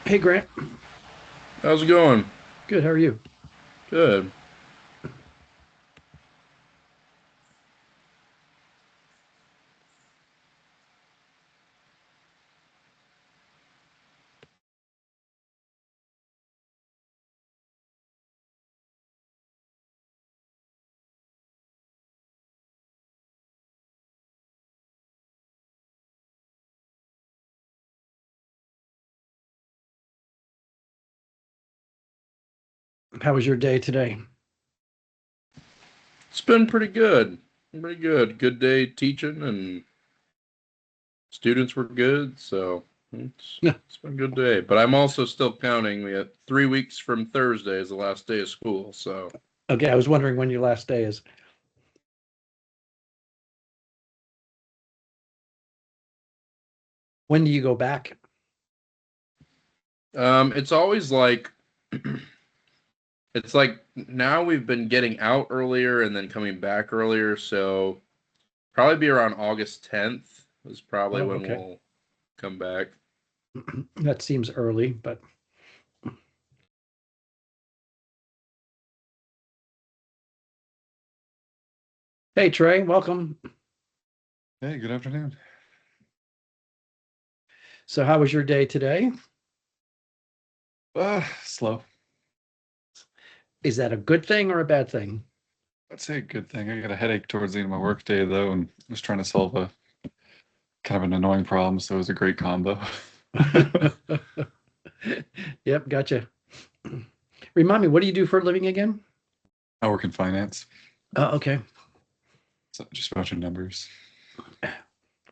Hey, Grant. How's it going? Good. How are you? Good. How was your day today? It's been pretty good. Pretty good. Good day teaching, and students were good, so it's been a good day. But I'm also still counting. We had 3 weeks from Thursday is the last day of school, so Okay, I was wondering when your last day is. When do you go back? it's always like it's like now we've been getting out earlier and then coming back earlier, so probably be around August 10th is probably Oh, when okay. we'll come back. That seems early, but hey, Trey, welcome. Hey, good afternoon. So, how was your day today? Slow. Is that a good thing or a bad thing? I'd say a good thing. I got a headache towards the end of my work day though, and was trying to solve a kind of an annoying problem, so it was a great combo. Yep, gotcha. Remind me, what do you do for a living again? I work in finance, Oh, okay. so just a bunch of numbers.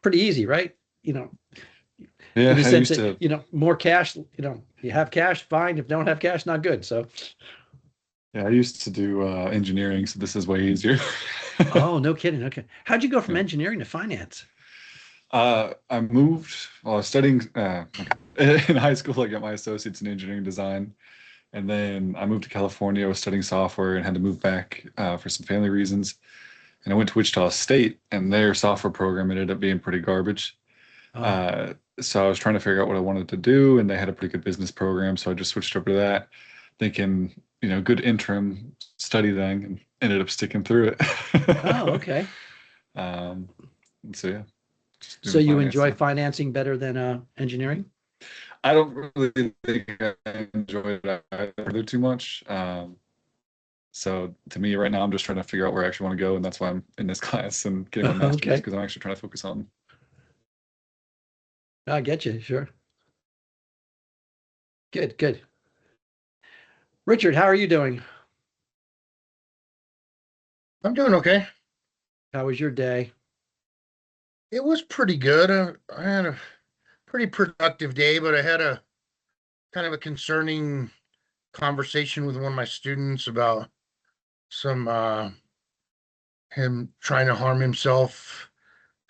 Pretty easy, right? You know, in Yeah, the I sense used that, to. more cash, you have cash, fine. If you don't have cash, not good. So, Yeah, I used to do engineering, so this is way easier. oh, no kidding. Okay. How'd you go from Yeah. engineering to finance? I moved while I was studying in high school. I got my associates in engineering design, and then I moved to California. I was studying software and had to move back for some family reasons. And I went to Wichita State, and their software program ended up being pretty garbage. Oh, Uh, so I was trying to figure out what I wanted to do, and they had a pretty good business program, so I just switched over to that, thinking, good interim study thing, and ended up sticking through oh, it. okay. um, so yeah, just So doing you finance enjoy now. financing better than engineering? I don't really think I enjoy it either too much. So to me, right now, I'm just trying to figure out where I actually want to go, and that's why I'm in this class and getting my master's Okay. because I'm actually trying to focus on. I get you. Sure. Good, good. Richard, how are you doing? I'm doing okay. How was your day? It was pretty good. I had a pretty productive day, but I had a kind of a concerning conversation with one of my students about some him trying to harm himself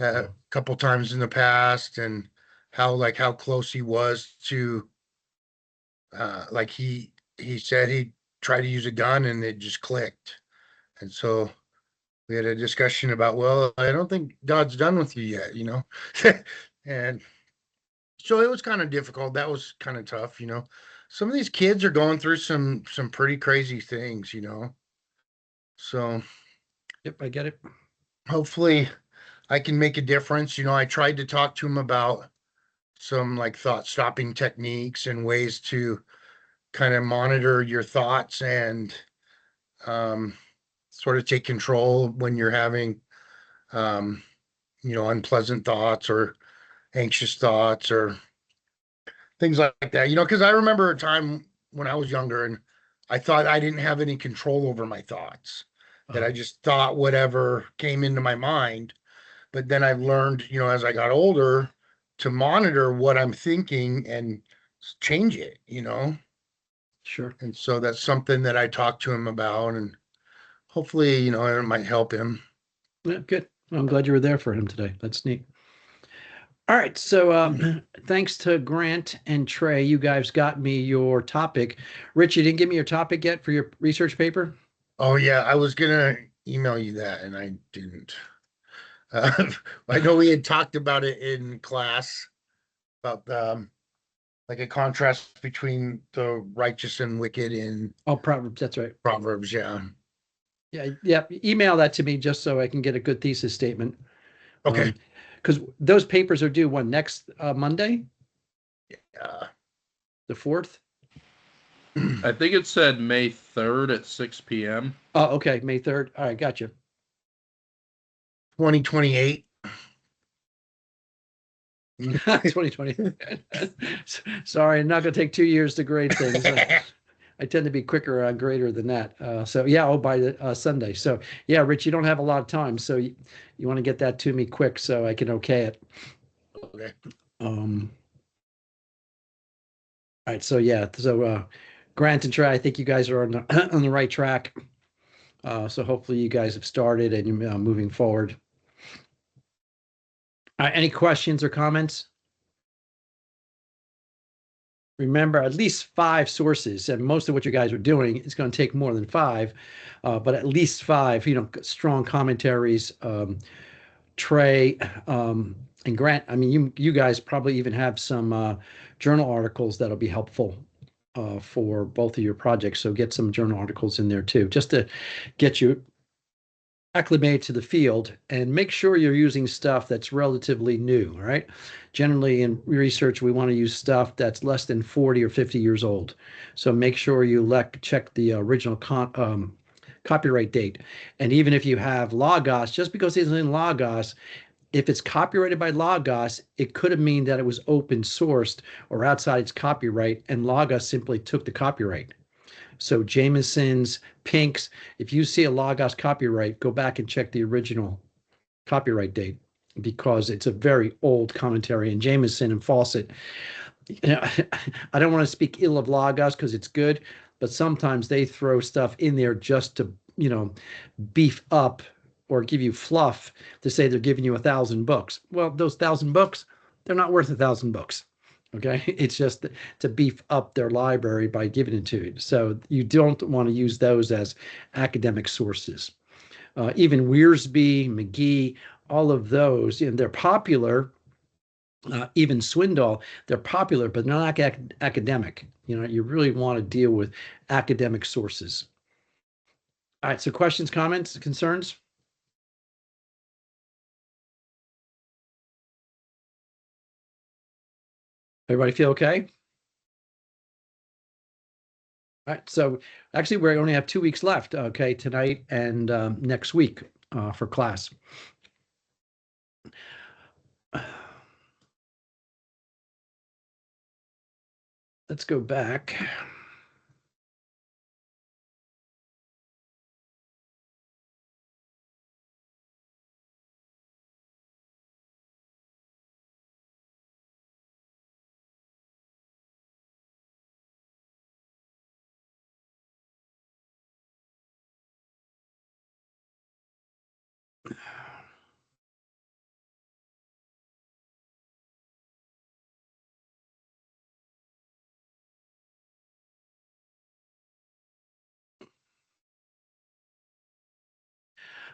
a couple times in the past, and how close he was to like he said he tried to use a gun and it just clicked. And so we had a discussion about, well, I don't think God's done with you yet, and So it was kind of difficult. That was kind of tough, Some of these kids are going through some pretty crazy things, So Yep, I get it. hopefully I can make a difference. I tried to talk to him about some like thought stopping techniques and ways to kind of monitor your thoughts and um, sort of take control when you're having um, unpleasant thoughts or anxious thoughts or things like that. Because I remember a time when I was younger and I thought I didn't have any control over my thoughts, that I just thought whatever came into my mind. But then I've learned, as I got older, to monitor what I'm thinking and change it. Sure. And so that's something that I talked to him about, and hopefully, it might help him. Yeah, good. I'm glad you were there for him today. That's neat. All right. So thanks to Grant and Trey, you guys got me your topic. Rich, you didn't give me your topic yet for your research paper? Oh, yeah, I was gonna email you that, and I didn't. I know we had talked about it in class about like a contrast between the righteous and wicked in Oh, Proverbs. That's right. Proverbs. Yeah. Yeah. Email that to me just so I can get a good thesis statement. Okay. Because those papers are due next Monday, Yeah. the 4th. I think it said May 3rd at 6 p.m. Oh, okay, May 3rd. All right, gotcha. 2028. 2020. Sorry, I'm not going to take 2 years to grade things. I tend to be quicker on grader than that. So yeah, I'll by the Sunday. So yeah, Rich, you don't have a lot of time, so you want to get that to me quick so I can okay it. Okay. All right. So yeah. So Grant and Trey, I think you guys are on the on the right track. So hopefully you guys have started and you're moving forward. Any questions or comments? Remember, at least 5 sources, and most of what you guys are doing is going to take more than 5, but at least 5, strong commentaries. Trey and Grant, I mean, you guys probably even have some journal articles that'll be helpful for both of your projects. So get some journal articles in there too, just to get you acclimated to the field, and make sure you're using stuff that's relatively new. All right. Generally in research, we want to use stuff that's less than 40 or 50 years old. So make sure you check the original copyright date. And even if you have Logos, just because it's in Logos, if it's copyrighted by Logos, it could have mean that it was open sourced or outside its copyright, and Logos simply took the copyright. So Jameson's, Pink's, if you see a Logos copyright, go back and check the original copyright date, because it's a very old commentary. And Jameson and Fawcett, I don't want to speak ill of Logos because it's good, but sometimes they throw stuff in there just to, beef up or give you fluff to say they're giving you 1,000 books. Well, those 1,000 books, they're not worth 1,000 books. Okay, it's just to beef up their library by giving it to you. So you don't want to use those as academic sources. Even Wiersbe, McGee, all of those, and they're popular. Even Swindoll, they're popular, but not academic. You really want to deal with academic sources. All right, so questions, comments, concerns? Everybody feel okay? All right, so actually we only have 2 weeks left, okay, tonight and next week for class. Let's go back.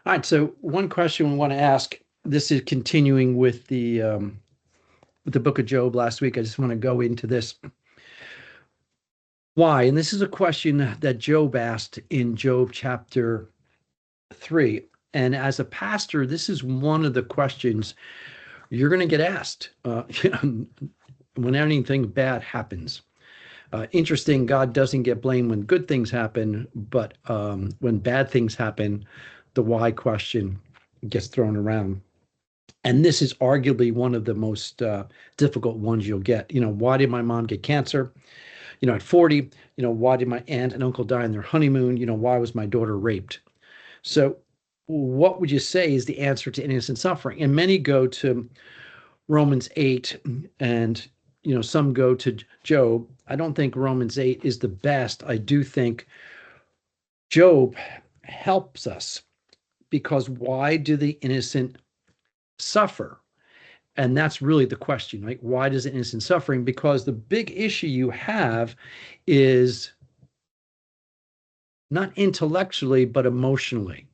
All right, so one question we want to ask, this is continuing with the with the book of Job last week. I just want to go into this. Why? And this is a question that Job asked in Job chapter 3. And as a pastor, this is one of the questions you're going to get asked when anything bad happens. Interesting, God doesn't get blamed when good things happen, but when bad things happen, the why question gets thrown around. And this is arguably one of the most difficult ones you'll get. Why did my mom get cancer? At 40, why did my aunt and uncle die on their honeymoon? Why was my daughter raped? So what would you say is the answer to innocent suffering? And many go to Romans 8 and, some go to Job. I don't think Romans 8 is the best. I do think Job helps us, because why do the innocent suffer? And that's really the question, right? Why does the innocent suffering? Because the big issue you have is not intellectually, but emotionally.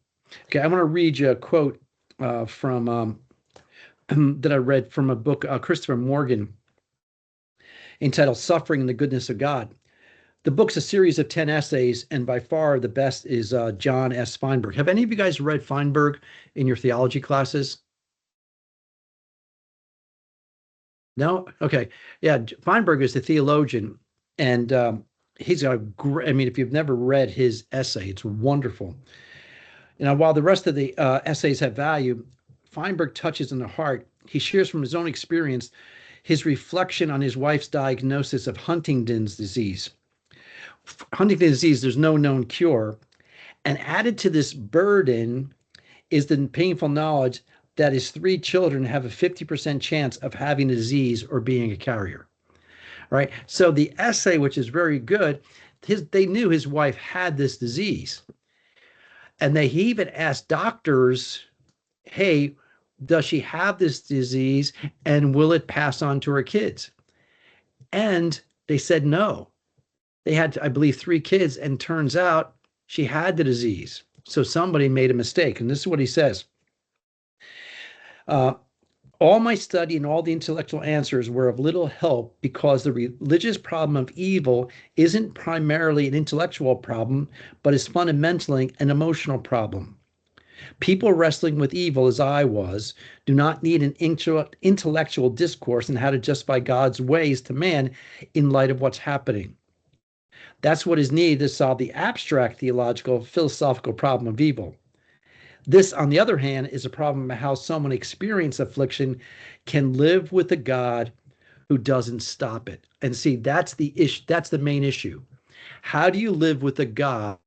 Okay, I want to read you a quote from that I read from a book, Christopher Morgan, entitled Suffering and the Goodness of God. The book's a series of 10 essays, and by far the best is John S. Feinberg. Have any of you guys read Feinberg in your theology classes? No? Okay. Yeah, Feinberg is a theologian, and he's a great, if you've never read his essay, it's wonderful. While the rest of the essays have value, Feinberg touches on the heart. He shares from his own experience his reflection on his wife's diagnosis of Huntington's disease. Huntington's disease, there's no known cure. And added to this burden is the painful knowledge that his 3 children have a 50% chance of having the disease or being a carrier. Right? So the essay, which is very good, they knew his wife had this disease. And he even asked doctors, hey, does she have this disease and will it pass on to her kids? And they said no. They had, I believe, 3 kids, and turns out she had the disease. So somebody made a mistake. And this is what he says. All my study and all the intellectual answers were of little help, because the religious problem of evil isn't primarily an intellectual problem, but is fundamentally an emotional problem. People wrestling with evil, as I was, do not need an intellectual discourse on how to justify God's ways to man in light of what's happening. That's what is needed to solve the abstract theological, philosophical problem of evil. This, on the other hand, is a problem of how someone experiencing affliction can live with a God who doesn't stop it. And see, that's the issue. That's the main issue. How do you live with a God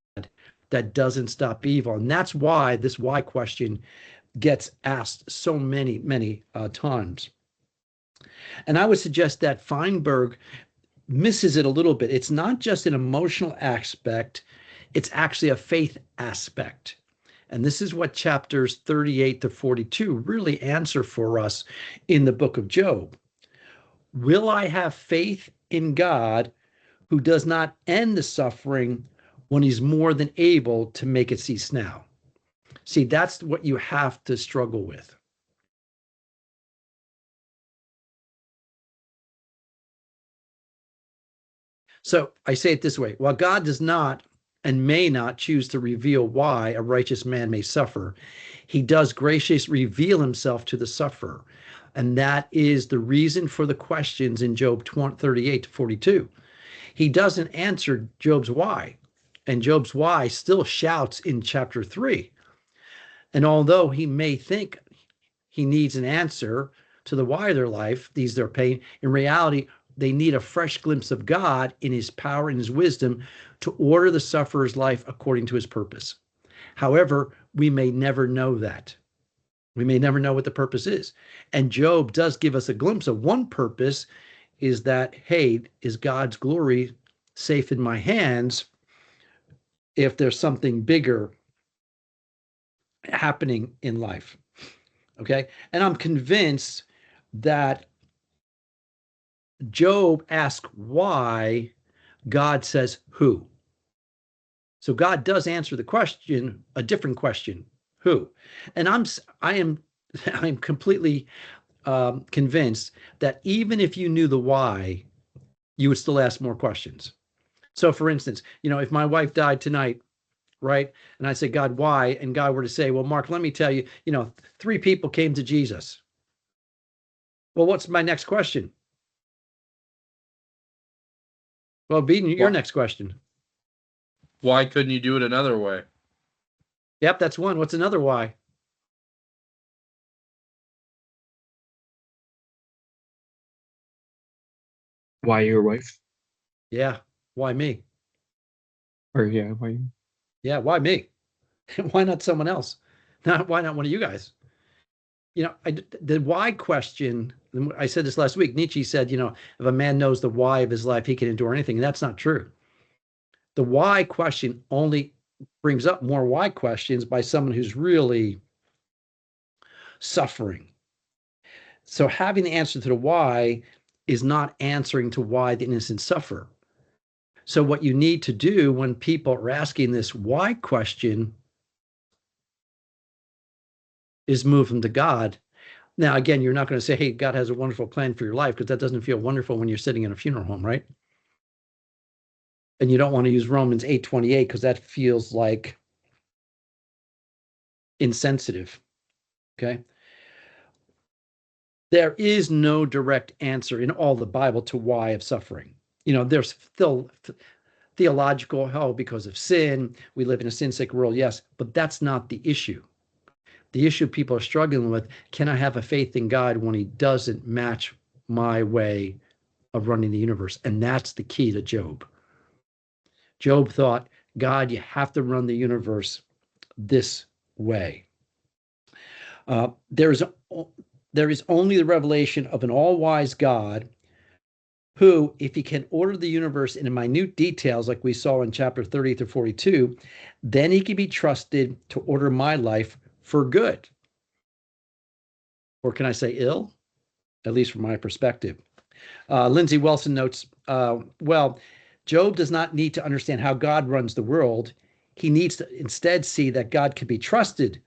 that doesn't stop evil? And that's why this why question gets asked so many times. And I would suggest that Feinberg misses it a little bit. It's not just an emotional aspect, it's actually a faith aspect. And this is what chapters 38 to 42 really answer for us in the book of Job. Will I have faith in God who does not end the suffering when he's more than able to make it cease now? See, that's what you have to struggle with. So I say it this way: while God does not and may not choose to reveal why a righteous man may suffer, he does graciously reveal himself to the sufferer. And that is the reason for the questions in Job 38 to 42. He doesn't answer Job's why, and Job's why still shouts in chapter 3. And although he may think he needs an answer to the why of their life, their pain, in reality, they need a fresh glimpse of God in his power and his wisdom to order the sufferer's life according to his purpose. However, we may never know that. We may never know what the purpose is. And Job does give us a glimpse of one purpose, is that, hey, is God's glory safe in my hands if there's something bigger happening in life? Okay. And I'm convinced that Job asks why, God says who. So God does answer the question, a different question, who. And I'm completely convinced that even if you knew the why, you would still ask more questions. So for instance, if my wife died tonight, right? And I say, God, why? And God were to say, well, Mark, let me tell you, 3 people came to Jesus. Well, what's my next question? Well, Beaton, your next question. Why couldn't you do it another way? Yep, that's one. What's another why? Why your wife? Yeah, why me? Or yeah, why you? Yeah, why me? Why not someone else? Why not one of you guys? The why question, I said this last week. Nietzsche said, if a man knows the why of his life, he can endure anything. And that's not true. The why question only brings up more why questions by someone who's really suffering. So having the answer to the why is not answering to why the innocent suffer. So what you need to do when people are asking this why question is move them to God. Now, again, you're not going to say, hey, God has a wonderful plan for your life, because that doesn't feel wonderful when you're sitting in a funeral home, right? And you don't want to use Romans 8:28 because that feels like insensitive, okay? There is no direct answer in all the Bible to why of suffering. There's still theological, because of sin, we live in a sin-sick world, yes, but that's not the issue. The issue people are struggling with, can I have a faith in God when he doesn't match my way of running the universe? And that's the key to Job. Job thought, God, you have to run the universe this way. There is only the revelation of an all-wise God who, if he can order the universe in minute details, like we saw in chapter 30 through 42, then he can be trusted to order my life for good. Or can I say ill? At least from my perspective. Lindsay Wilson notes, well, Job does not need to understand how God runs the world. He needs to instead see that God can be trusted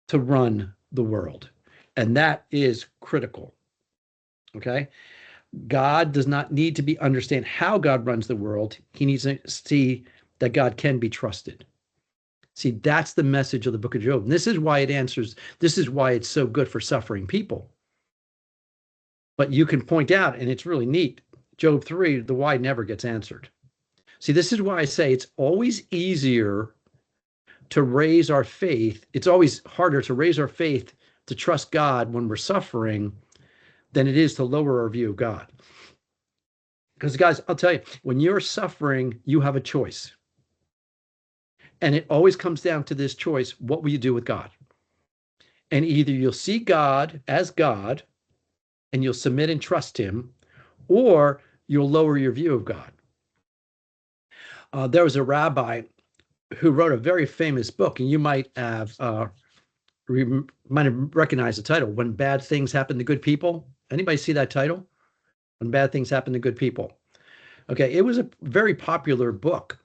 to run the world. And that is critical. Okay? God does not need to understand how God runs the world. He needs to see that God can be trusted. See, that's the message of the book of Job. And this is why it's so good for suffering people. But you can point out, and it's really neat, Job 3, the why never gets answered. See, this is why I say it's always easier to raise our faith. It's always harder to raise our faith to trust God when we're suffering than it is to lower our view of God. Because, guys, I'll tell you, when you're suffering, you have a choice. And it always comes down to this choice: what will you do with God? And either you'll see God as God and you'll submit and trust him, or you'll lower your view of God. There was a rabbi who wrote a very famous book, and you might have recognized the title, When Bad Things Happen to Good People. Anybody see that title? When Bad Things Happen to Good People. Okay, it was a very popular book.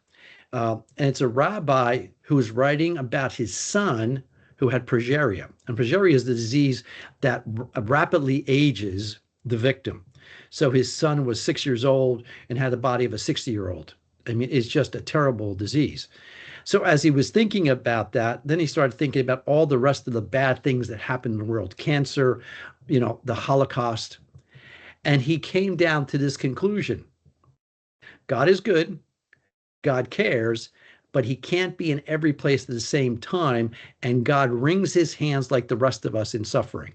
And it's a rabbi who was writing about his son who had progeria. And progeria is the disease that rapidly ages the victim. So his son was 6 years old and had the body of a 60-year-old. I mean, it's just a terrible disease. So as he was thinking about that, then he started thinking about all the rest of the bad things that happen in the world: cancer, the Holocaust. And he came down to this conclusion: God is good, God cares, but he can't be in every place at the same time, and God wrings his hands like the rest of us in suffering.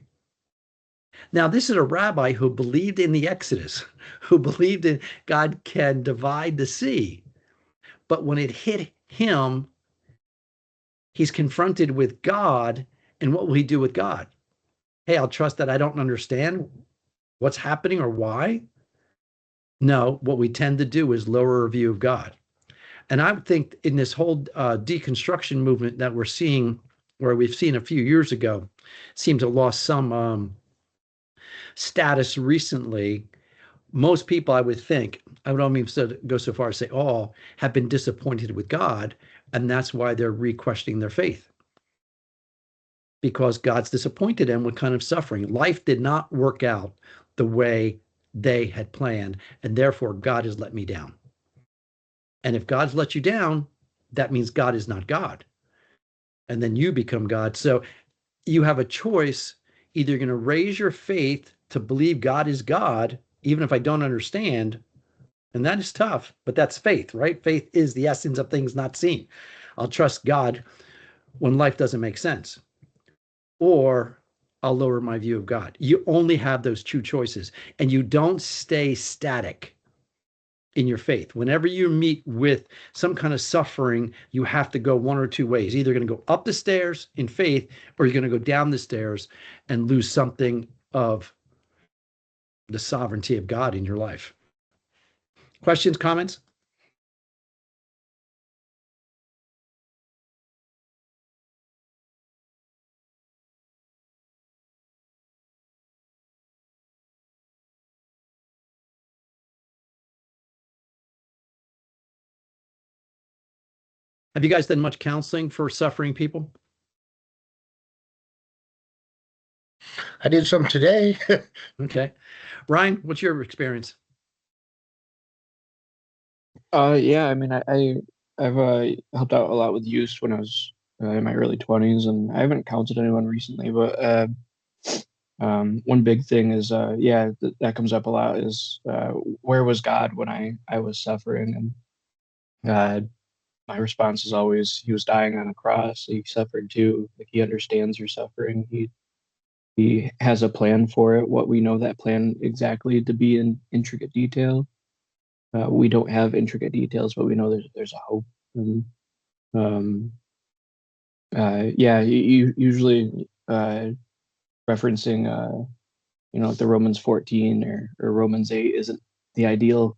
Now, this is a rabbi who believed in the Exodus, who believed in God can divide the sea. But when it hit him, he's confronted with God, and what will he do with God? Hey, I'll trust that I don't understand what's happening or why. No, what we tend to do is lower our view of God. And I would think in this whole deconstruction movement that we're seeing, or we've seen a few years ago, seems to have lost some status recently. Most people, I would think, I would almost go so far as to say all, have been disappointed with God, and that's why they're re-questioning their faith. because God's disappointed them with kind of suffering. Life did not work out the way they had planned, and therefore God has let me down. And if God's let you down, that means God is not God. And then you become God. So you have a choice. Either you're going to raise your faith to believe God is God, even if I don't understand. And that is tough, but that's faith, right? Faith is the essence of things not seen. I'll trust God when life doesn't make sense. Or I'll lower my view of God. You only have those two choices, and you don't stay static in your faith. Whenever you meet with some kind of suffering, you have to go one or two ways. Either going to go up the stairs in faith, or you're going to go down the stairs and lose something of the sovereignty of God in your life. Questions, comments? Have you guys done much counseling for suffering people? I did some today. Okay. Ryan, what's your experience? Yeah, I mean, I've helped out a lot with youth when I was in my early 20s, and I haven't counseled anyone recently, but one big thing is yeah, that comes up a lot is where was God when I was suffering? And my response is always, he was dying on a cross. He suffered too. Like, he understands your suffering. He has a plan for it. What we know that plan exactly to be in intricate detail. We don't have intricate details, but we know there's a hope. And yeah, you usually referencing the Romans 14 or Romans 8 isn't the ideal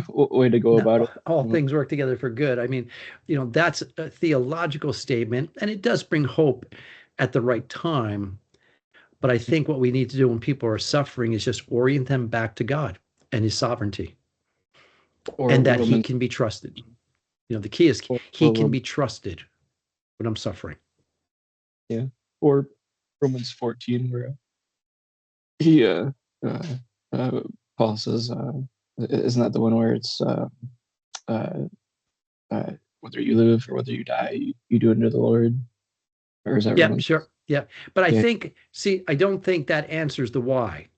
way to go about it. All things work together for good. I mean, that's a theological statement, and it does bring hope at the right time. But I think what we need to do when people are suffering is just orient them back to God and his sovereignty, Or and that he Romans, can be trusted. The key is he can be trusted when I'm suffering. Yeah. Or Romans 14, where he Paul says, isn't that the one where it's whether you live or whether you die, you do unto the Lord? Or is that Yeah, Romans? sure. Yeah. But I Yeah. think, I don't think that answers the why,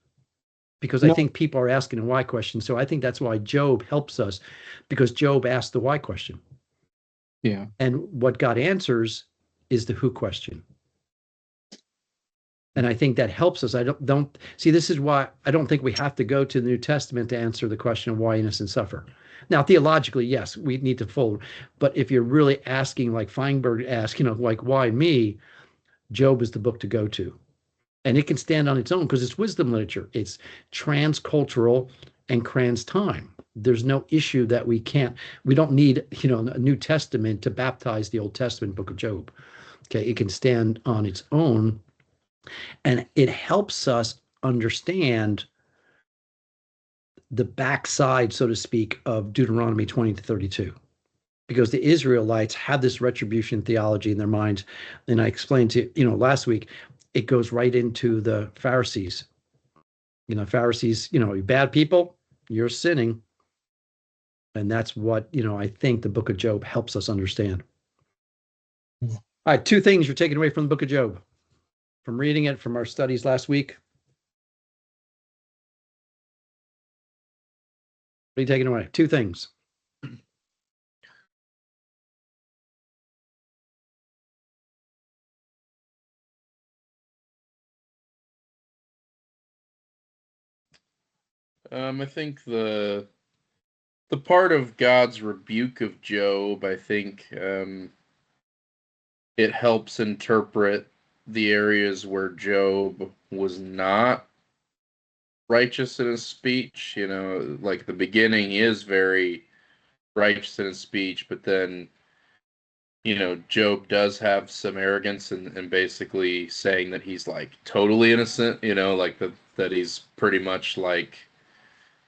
because I No. think people are asking a why question. So I think that's why Job helps us, because Job asked the why question. Yeah. And what God answers is the who question. And I think that helps us. I don't see, this is why I don't think we have to go to the New Testament to answer the question of why innocents suffer. Now, theologically, yes, we need to fold. But if you're really asking, like Feinberg asked, like, why me? Job is the book to go to. And it can stand on its own because it's wisdom literature. It's transcultural and trans time. There's no issue that we don't need, a New Testament to baptize the Old Testament book of Job. Okay. It can stand on its own, and it helps us understand the backside, so to speak, of Deuteronomy 20 to 32. Because the Israelites had this retribution theology in their minds. And I explained to you, last week, it goes right into the Pharisees. Pharisees, you're bad people, you're sinning. And that's what, I think the book of Job helps us understand. All right, two things you're taking away from the book of Job, from reading it, from our studies last week. What are you taking away? Two things. I think the part of God's rebuke of Job, I think it helps interpret the areas where Job was not righteous in his speech. Like the beginning is very righteous in his speech, but then, Job does have some arrogance and basically saying that he's like totally innocent, like that he's pretty much like,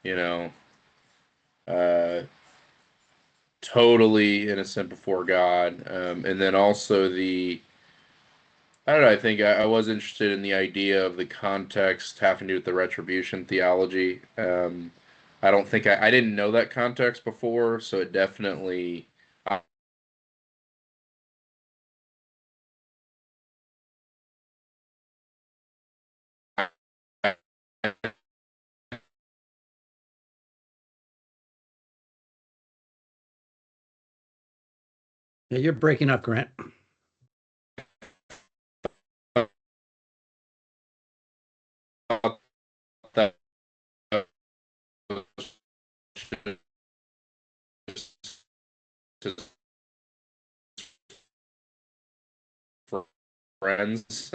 you know, uh, totally innocent before God. And then also I don't know. I think I was interested in the idea of the context having to do with the retribution theology. I don't think I didn't know that context before, so it definitely. Yeah, you're breaking up, Grant. That for friends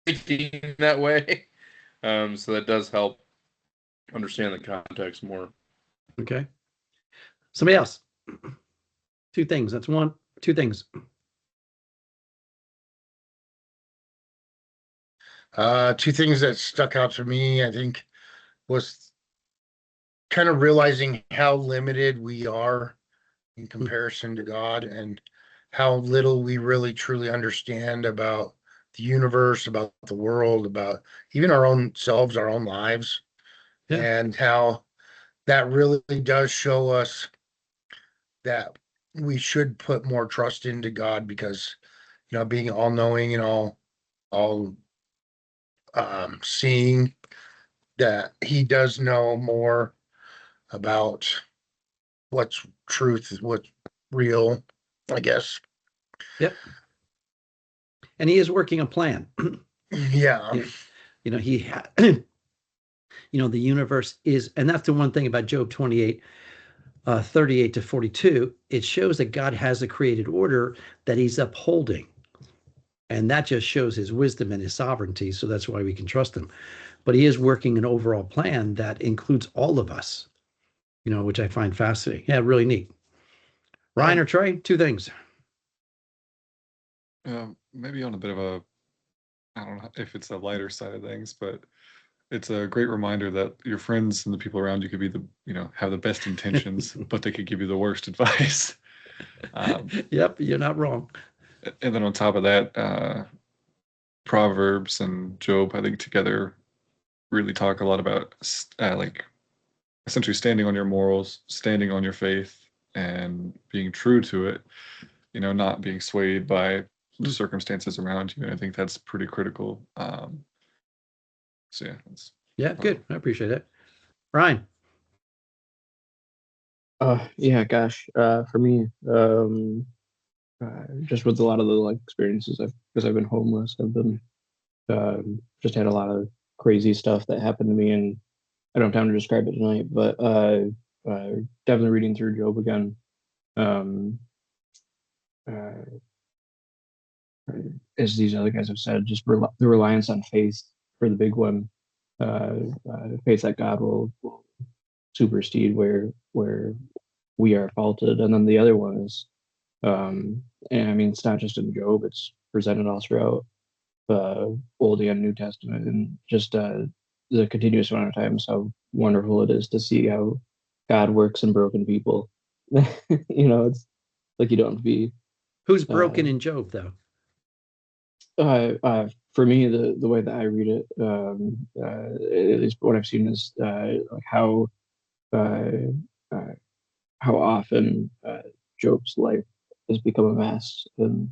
thinking that way. So that does help understand the context more. Okay. Somebody else. Two things. That's one. Two things. Two things that stuck out to me, I think, was kind of realizing how limited we are in comparison to God and how little we really truly understand about the universe, about the world, about even our own selves, our own lives, Yeah. and how that really does show us that we should put more trust into God because, being all knowing and all seeing, that he does know more about what's truth, what's real, I guess. Yep. And he is working a plan. Yeah. He had, the universe is, and that's the one thing about Job 28, 38 to 42. It shows that God has a created order that he's upholding. And that just shows his wisdom and his sovereignty. So that's why we can trust him. But he is working an overall plan that includes all of us, which I find fascinating. Yeah, really neat. Ryan or Trey, two things. Maybe on a bit of a, I don't know if it's a lighter side of things, but it's a great reminder that your friends and the people around you could be have the best intentions, but they could give you the worst advice. Yep, you're not wrong. And then on top of that, Proverbs and Job, I think together really talk a lot about like essentially standing on your morals, standing on your faith, and being true to it. Not being swayed by the circumstances around you. And I think that's pretty critical. So yeah, good. I appreciate it. Ryan. Yeah, gosh. For me, just with a lot of the experiences because I've been homeless, I've been just had a lot of crazy stuff that happened to me, and I don't have time to describe it tonight, but definitely reading through Job again. As these other guys have said, just the reliance on faith for the big one, faith that God will supersede where we are faulted, and then the other one is, and I mean it's not just in Job; it's presented all throughout Old and New Testament, and just the continuous amount of times how wonderful it is to see how God works in broken people. It's like you don't have to be. Who's broken in Job, though? For me, the way that I read it, at least what I've seen is like how often Job's life has become a mess, and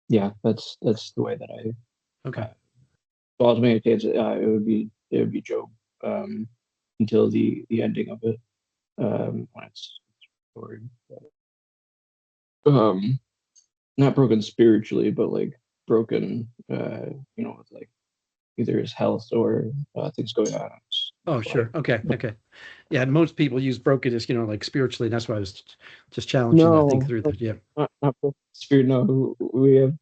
yeah, that's the way that I. Okay. So ultimately, it would be Job until the ending of it, when it's restored. Not broken spiritually, but broken, with either his health or things going on. Oh, sure. Okay. Yeah, most people use brokenness, spiritually. And that's why I was just challenging to think through that. Yeah. Not spirit. No, we have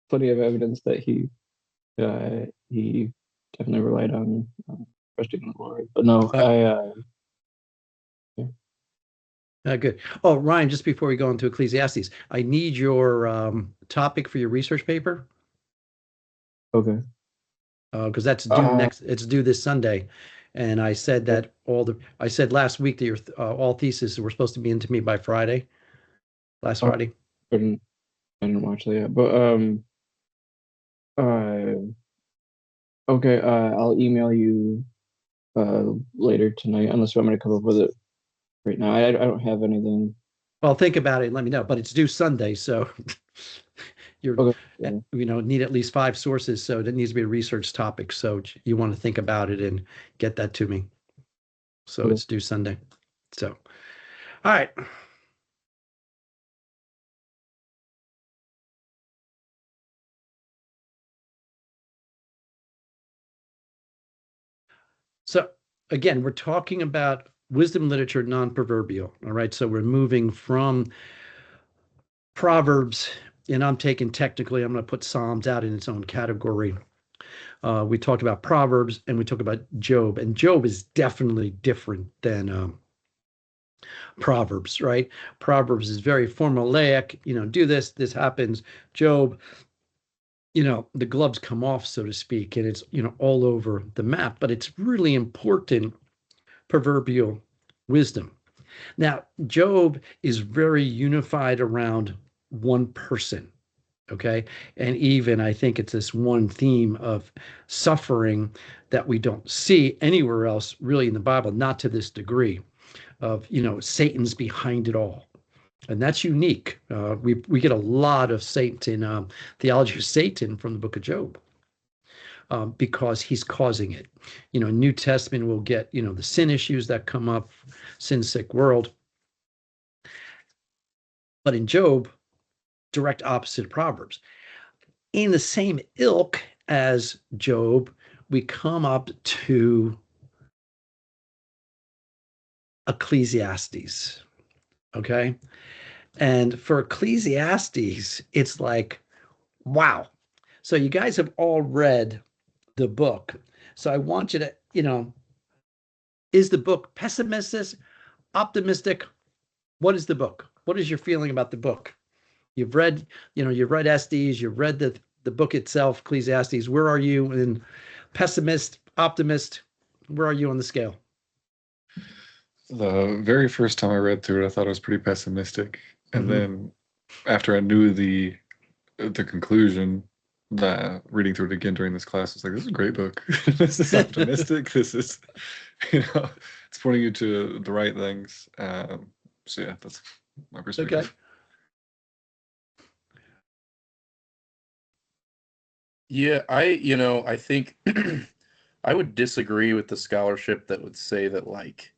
plenty of evidence that he definitely relied on trusting in the Lord. But no, Good. Oh, Ryan, just before we go into Ecclesiastes, I need your topic for your research paper. Okay. Because that's due it's due this Sunday. And I said that I said last week that your all theses were supposed to be into me by Friday, last Friday. And I didn't watch that yet, but okay, I'll email you later tonight unless you want me to come up with it right now. I don't have anything. Well, think about it and let me know. But it's due Sunday, so you're Okay. Yeah. need at least 5 sources. So it needs to be a research topic. So you want to think about it and get that to me. So Okay. it's due Sunday. So, all right. So again, we're talking about wisdom literature, non-proverbial. All right. So we're moving from Proverbs, and I'm taking technically, I'm going to put Psalms out in its own category. We talked about Proverbs and we talked about Job, and Job is definitely different than Proverbs, right? Proverbs is very formulaic, do this, this happens. Job, the gloves come off, so to speak, and it's, all over the map, but it's really important proverbial wisdom. Now, Job is very unified around one person. Okay. And even I think it's this one theme of suffering that we don't see anywhere else really in the Bible, not to this degree of, Satan's behind it all. And that's unique. We get a lot of Satan, theology of Satan from the book of Job. Because he's causing it. New Testament will get, the sin issues that come up, sin sick world. But in Job, direct opposite of Proverbs. In the same ilk as Job, we come up to Ecclesiastes. Okay. And for Ecclesiastes, it's like, wow. So you guys have all read the book. So I want you to, is the book pessimistic, optimistic? What is the book? What is your feeling about the book? You've read Estes, you've read the book itself, Ecclesiastes. Where are you in pessimist, optimist? Where are you on the scale? The very first time I read through it, I thought it was pretty pessimistic. And Mhm. then after I knew the conclusion, that reading through it again during this class, was like, this is a great book. This is optimistic. This is, it's pointing you to the right things. So yeah, that's my perspective. Okay. Yeah, I think I would disagree with the scholarship that would say that, like,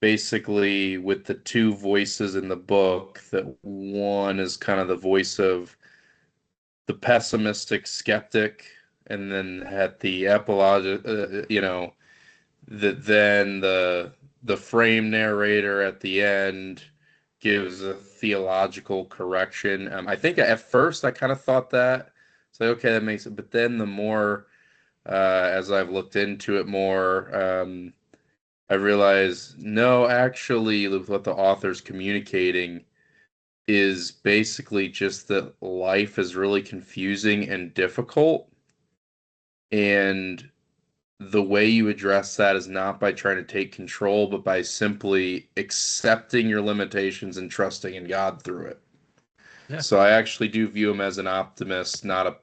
basically with the two voices in the book, that one is kind of the voice of the pessimistic skeptic, and then at the epilogue, that then the frame narrator at the end gives a theological correction. I think at first I kind of thought that. It's like, okay, that makes it. But then the more, as I've looked into it more, I realized, no, actually, what the author's communicating is basically just that life is really confusing and difficult. And the way you address that is not by trying to take control, but by simply accepting your limitations and trusting in God through it. Yeah. So I actually do view him as an optimist, not a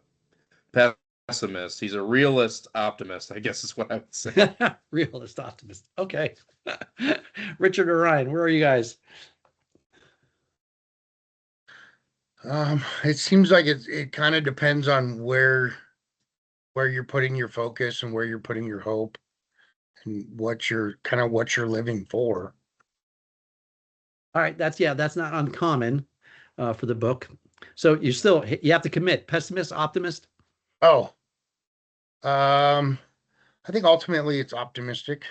pessimist. He's a realist optimist, I guess is what I would say. Realist optimist. Okay. Richard or Ryan, where are you guys? It seems like it kind of depends on where you're putting your focus and where you're putting your hope and what you're living for. All right, that's not uncommon for the book. So you have to commit. Pessimist, optimist. Oh, I think ultimately it's optimistic.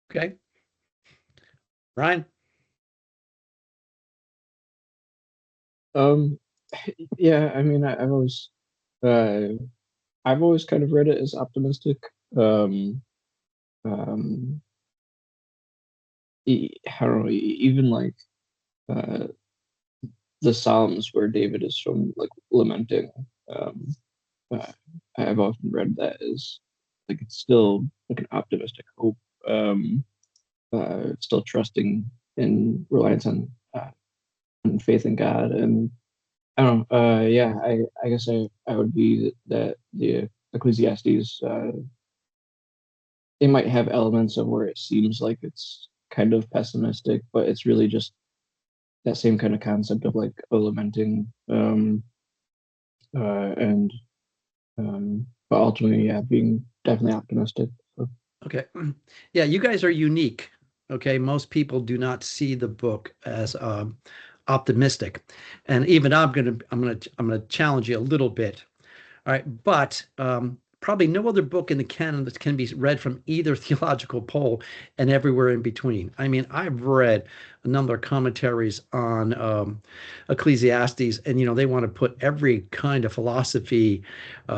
Okay. Ryan. Yeah, I mean, I've always kind of read it as optimistic. Um, I don't know, even like uh, the Psalms where David is from like lamenting. Um, uh, I've often read that as like it's still like an optimistic hope. Still trusting in reliance on faith in God, and I don't know. Yeah, I guess I would be that the Ecclesiastes, it might have elements of where it seems like it's kind of pessimistic, but it's really just that same kind of concept of like a lamenting, and but ultimately, yeah, being definitely optimistic. So. Okay. Yeah, you guys are unique. Okay. Most people do not see the book as optimistic. And even I'm gonna challenge you a little bit. All right, but probably no other book in the canon that can be read from either theological pole and everywhere in between. I mean, I've read a number of commentaries on Ecclesiastes, and they want to put every kind of philosophy,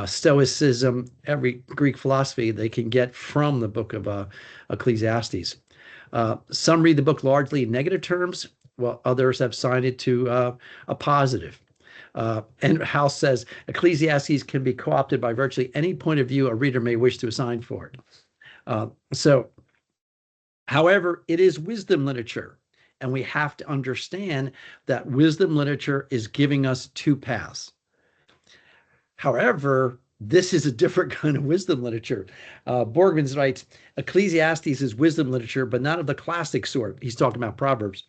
Stoicism, every Greek philosophy they can get from the book of Ecclesiastes. Some read the book largely in negative terms, while others have signed it to a positive. And House says Ecclesiastes can be co-opted by virtually any point of view a reader may wish to assign for it. However, it is wisdom literature, and we have to understand that wisdom literature is giving us two paths. However, this is a different kind of wisdom literature. Borgmans writes, Ecclesiastes is wisdom literature, but not of the classic sort. He's talking about Proverbs.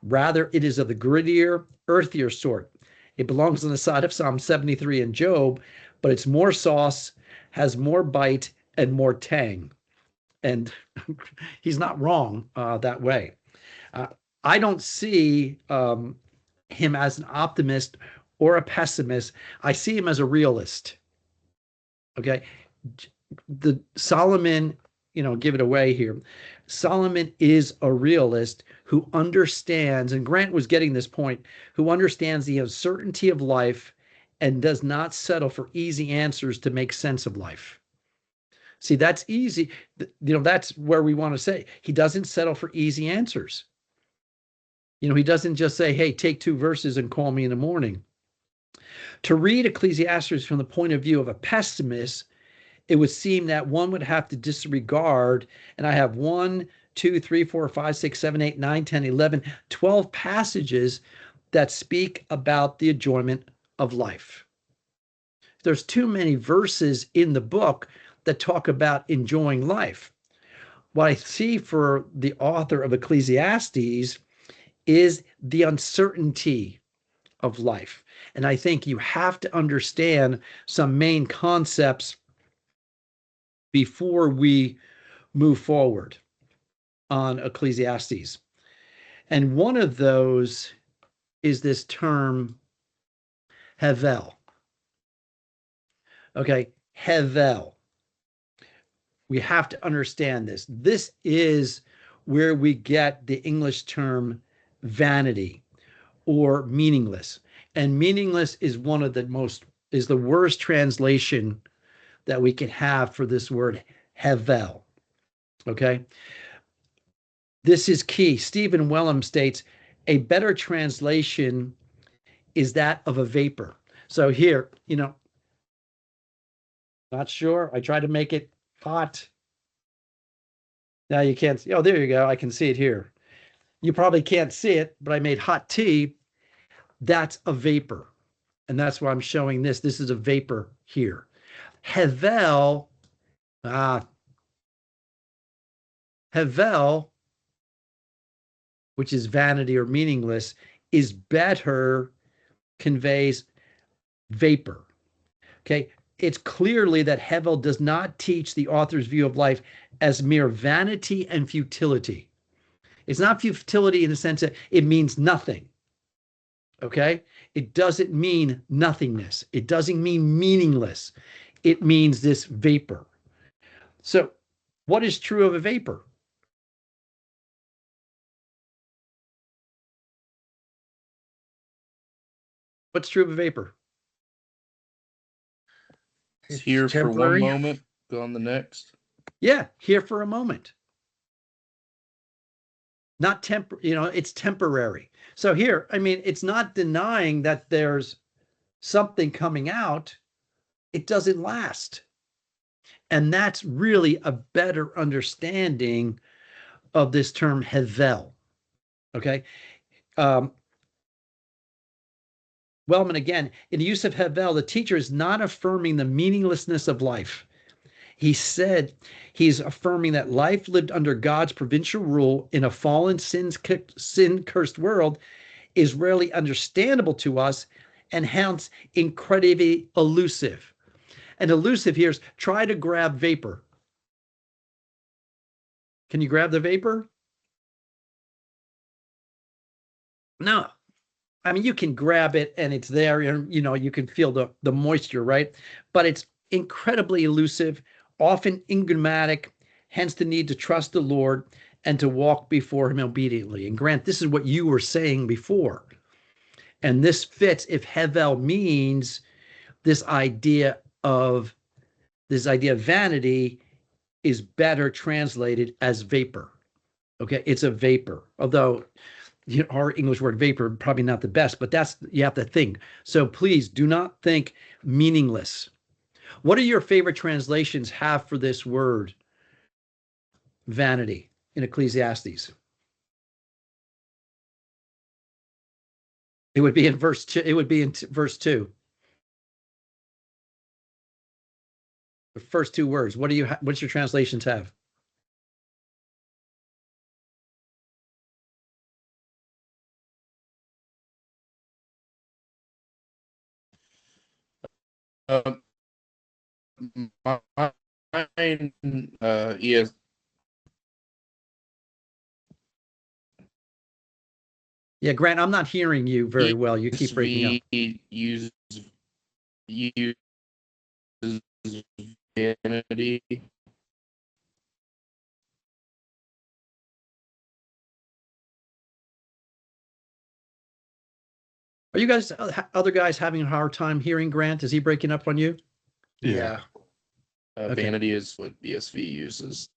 Rather, it is of the grittier, earthier sort. It belongs on the side of Psalm 73 and Job, but it's more sauce, has more bite, and more tang. And he's not wrong that way. I don't see him as an optimist or a pessimist. I see him as a realist. Okay. The Solomon, give it away here. Solomon is a realist who understands, and Grant was getting this point, who understands the uncertainty of life and does not settle for easy answers to make sense of life. See, that's easy. That's where we want to say he doesn't settle for easy answers. He doesn't just say, hey, take 2 verses and call me in the morning. To read Ecclesiastes from the point of view of a pessimist, it would seem that one would have to disregard, and I have 1, 2, 3, 4, 5, 6, 7, 8, 9, 10, 11, 12 passages that speak about the enjoyment of life. There's too many verses in the book that talk about enjoying life. What I see for the author of Ecclesiastes is the uncertainty of life. And I think you have to understand some main concepts before we move forward on Ecclesiastes. And one of those is this term, Hevel. Okay, Hevel. We have to understand this. This is where we get the English term vanity or meaningless. And meaningless is the worst translation that we can have for this word Hevel. Okay. This is key. Stephen Wellham states, a better translation is that of a vapor. So here, not sure. I tried to make it hot. Now you can't see. Oh, there you go. I can see it here. You probably can't see it, but I made hot tea. That's a vapor. And that's why I'm showing this. This is a vapor here. Hevel, Hevel, which is vanity or meaningless, is better, conveys vapor. Okay. It's clearly that Hevel does not teach the author's view of life as mere vanity and futility. It's not futility in the sense that it means nothing. Okay. It doesn't mean nothingness. It doesn't mean meaningless. It means this vapor. So what is true of a vapor? What's true of a vapor? It's here temporary. For one moment, gone the next. Yeah, here for a moment. Not it's temporary. So here, it's not denying that there's something coming out. It doesn't last. And that's really a better understanding of this term Hevel. Okay. Wellman again, in the use of Hevel, the teacher is not affirming the meaninglessness of life. He said he's affirming that life lived under God's providential rule in a fallen, sin-cursed world is rarely understandable to us and hence incredibly elusive. And elusive here is try to grab vapor. Can you grab the vapor? No. I mean, you can grab it and it's there, and you can feel the moisture, right? But it's incredibly elusive, often engrammatic, hence the need to trust the Lord and to walk before him obediently. And Grant, this is what you were saying before. And this fits if Hevel means this idea of vanity is better translated as vapor. Okay, it's a vapor. Although our English word vapor probably not the best, but that's you have to think. So please do not think meaningless. What do your favorite translations have for this word vanity in Ecclesiastes? It would be in verse 2. It would be in verse 2. The first two words. What's your translations have? Mine, ES. Yeah, Grant, I'm not hearing you very well. You keep breaking up. Uses vanity. Are you guys, other guys, having a hard time hearing Grant? Is he breaking up on you? Yeah. Okay. Vanity is what BSV uses.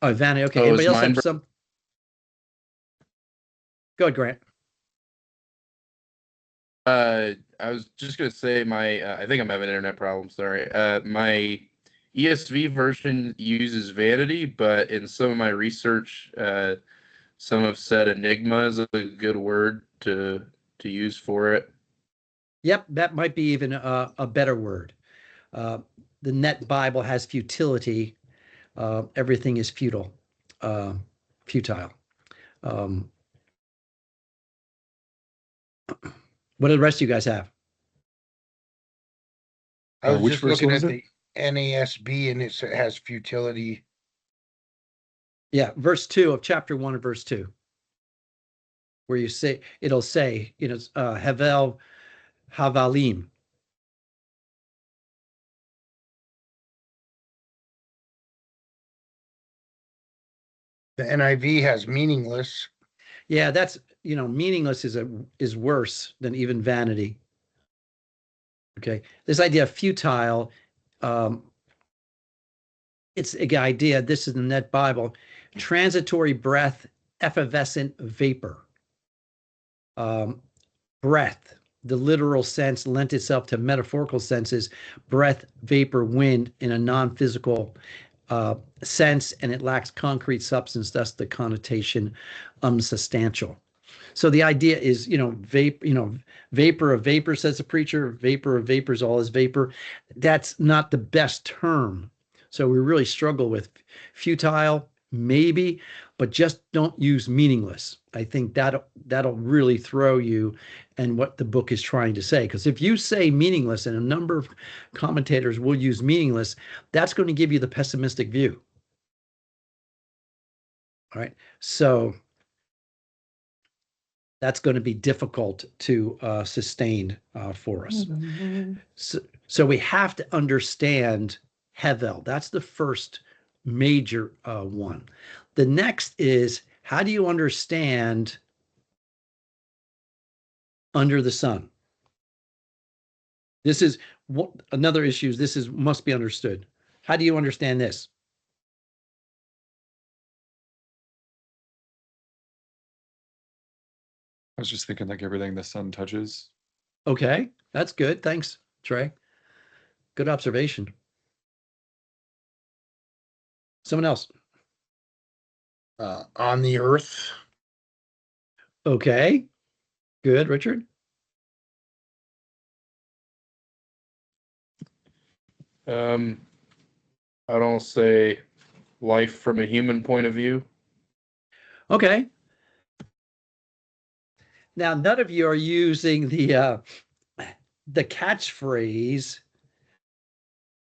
Oh, vanity. Okay. Oh, Anybody is else mine have some? Go ahead, Grant. I was just gonna say I think I'm having an internet problem. Sorry. My ESV version uses vanity, but in some of my research, some have said enigma is a good word to use for it. Yep, that might be even a better word. The Net Bible has futility. Everything is futile. Futile. What do the rest of you guys have? I was Which just verse looking was at it? the NASB and it has futility. Yeah, verse 2 of chapter 1 and verse 2, where it'll say, Hevel Havalim. The NIV has meaningless. Yeah, that's, meaningless is worse than even vanity. Okay, this idea of futile, it's an idea, this is the Net Bible, transitory breath, effervescent vapor. Breath, the literal sense lent itself to metaphorical senses, breath, vapor, wind in a non-physical sense, and it lacks concrete substance, thus the connotation unsubstantial. So the idea is, vapor of vapor, says the preacher, vapor of vapors, all is vapor. That's not the best term. So we really struggle with futile, maybe, but just don't use meaningless. I think that'll really throw you and what the book is trying to say. Because if you say meaningless, and a number of commentators will use meaningless, that's going to give you the pessimistic view. All right. So that's going to be difficult to sustain for us. So we have to understand Hevel. That's the first major one. The next is, how do you understand under the sun? This is another issue. Must be understood. How do you understand this? I was just thinking like everything the sun touches. Okay, that's good. Thanks, Trey. Good observation. Someone else. On the earth. Okay, good, Richard. I don't say life from a human point of view. Okay. Now, none of you are using the catchphrase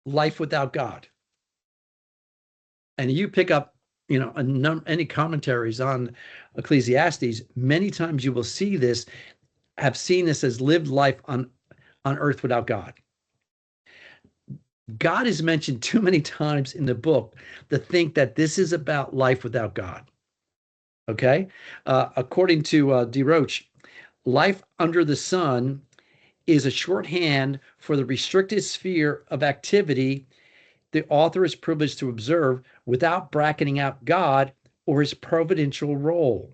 "life without God," and you pick up, any commentaries on Ecclesiastes. Many times you will see this, have seen this as lived life on earth without God. God is mentioned too many times in the book to think that this is about life without God. Okay? According to D. Roach, life under the sun is a shorthand for the restricted sphere of activity the author is privileged to observe without bracketing out God or his providential role.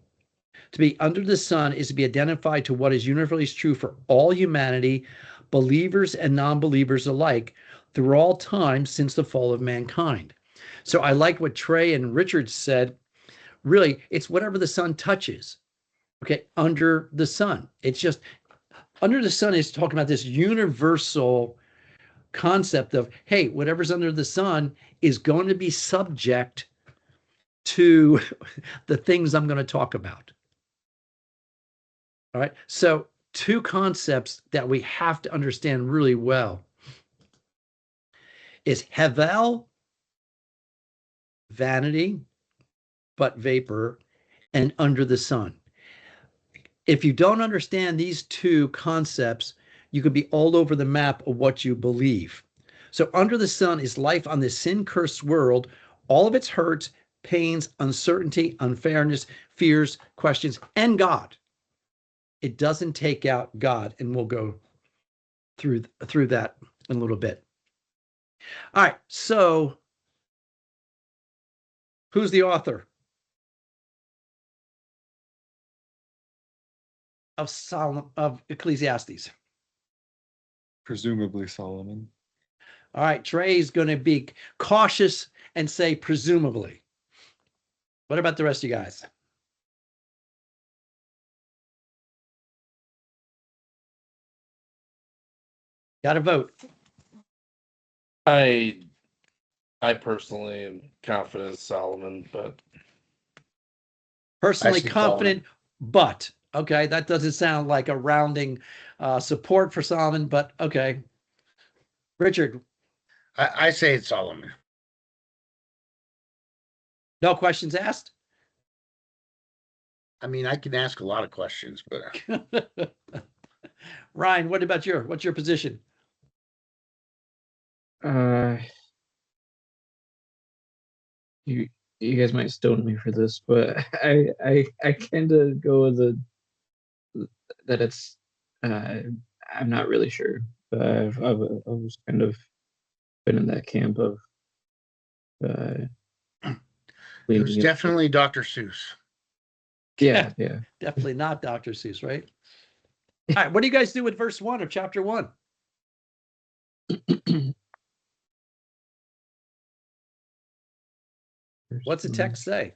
To be under the sun is to be identified to what is universally true for all humanity, believers and non-believers alike, through all time since the fall of mankind. So I like what Trey and Richard said. Really, it's whatever the sun touches. Okay, under the sun. It's just under the sun is talking about this universal concept of, hey, whatever's under the sun is going to be subject to the things I'm going to talk about. All right. So two concepts that we have to understand really well is Hevel, vanity, but vapor, and under the sun. If you don't understand these two concepts, you could be all over the map of what you believe. So under the sun is life on this sin-cursed world, all of its hurts, pains, uncertainty, unfairness, fears, questions, and God. It doesn't take out God, and we'll go through that in a little bit. All right, so who's the author of Ecclesiastes? Presumably Solomon. All right, Trey's going to be cautious and say presumably. What about the rest of you guys? Got to vote. I personally am confident Solomon, but Personally see confident, but okay, that doesn't sound like a rounding support for Solomon, but okay. Richard, I say it's Solomon. no questions asked? I mean, I can ask a lot of questions, but Ryan, what's your position? You guys might stone me for this, but I kind of go with that it's I'm not really sure. But I've was kind of been in that camp of it was leaning definitely Dr. Seuss. yeah. Definitely not Dr. Seuss, right? All right, what do you guys do with verse 1 of chapter 1? What's the text say?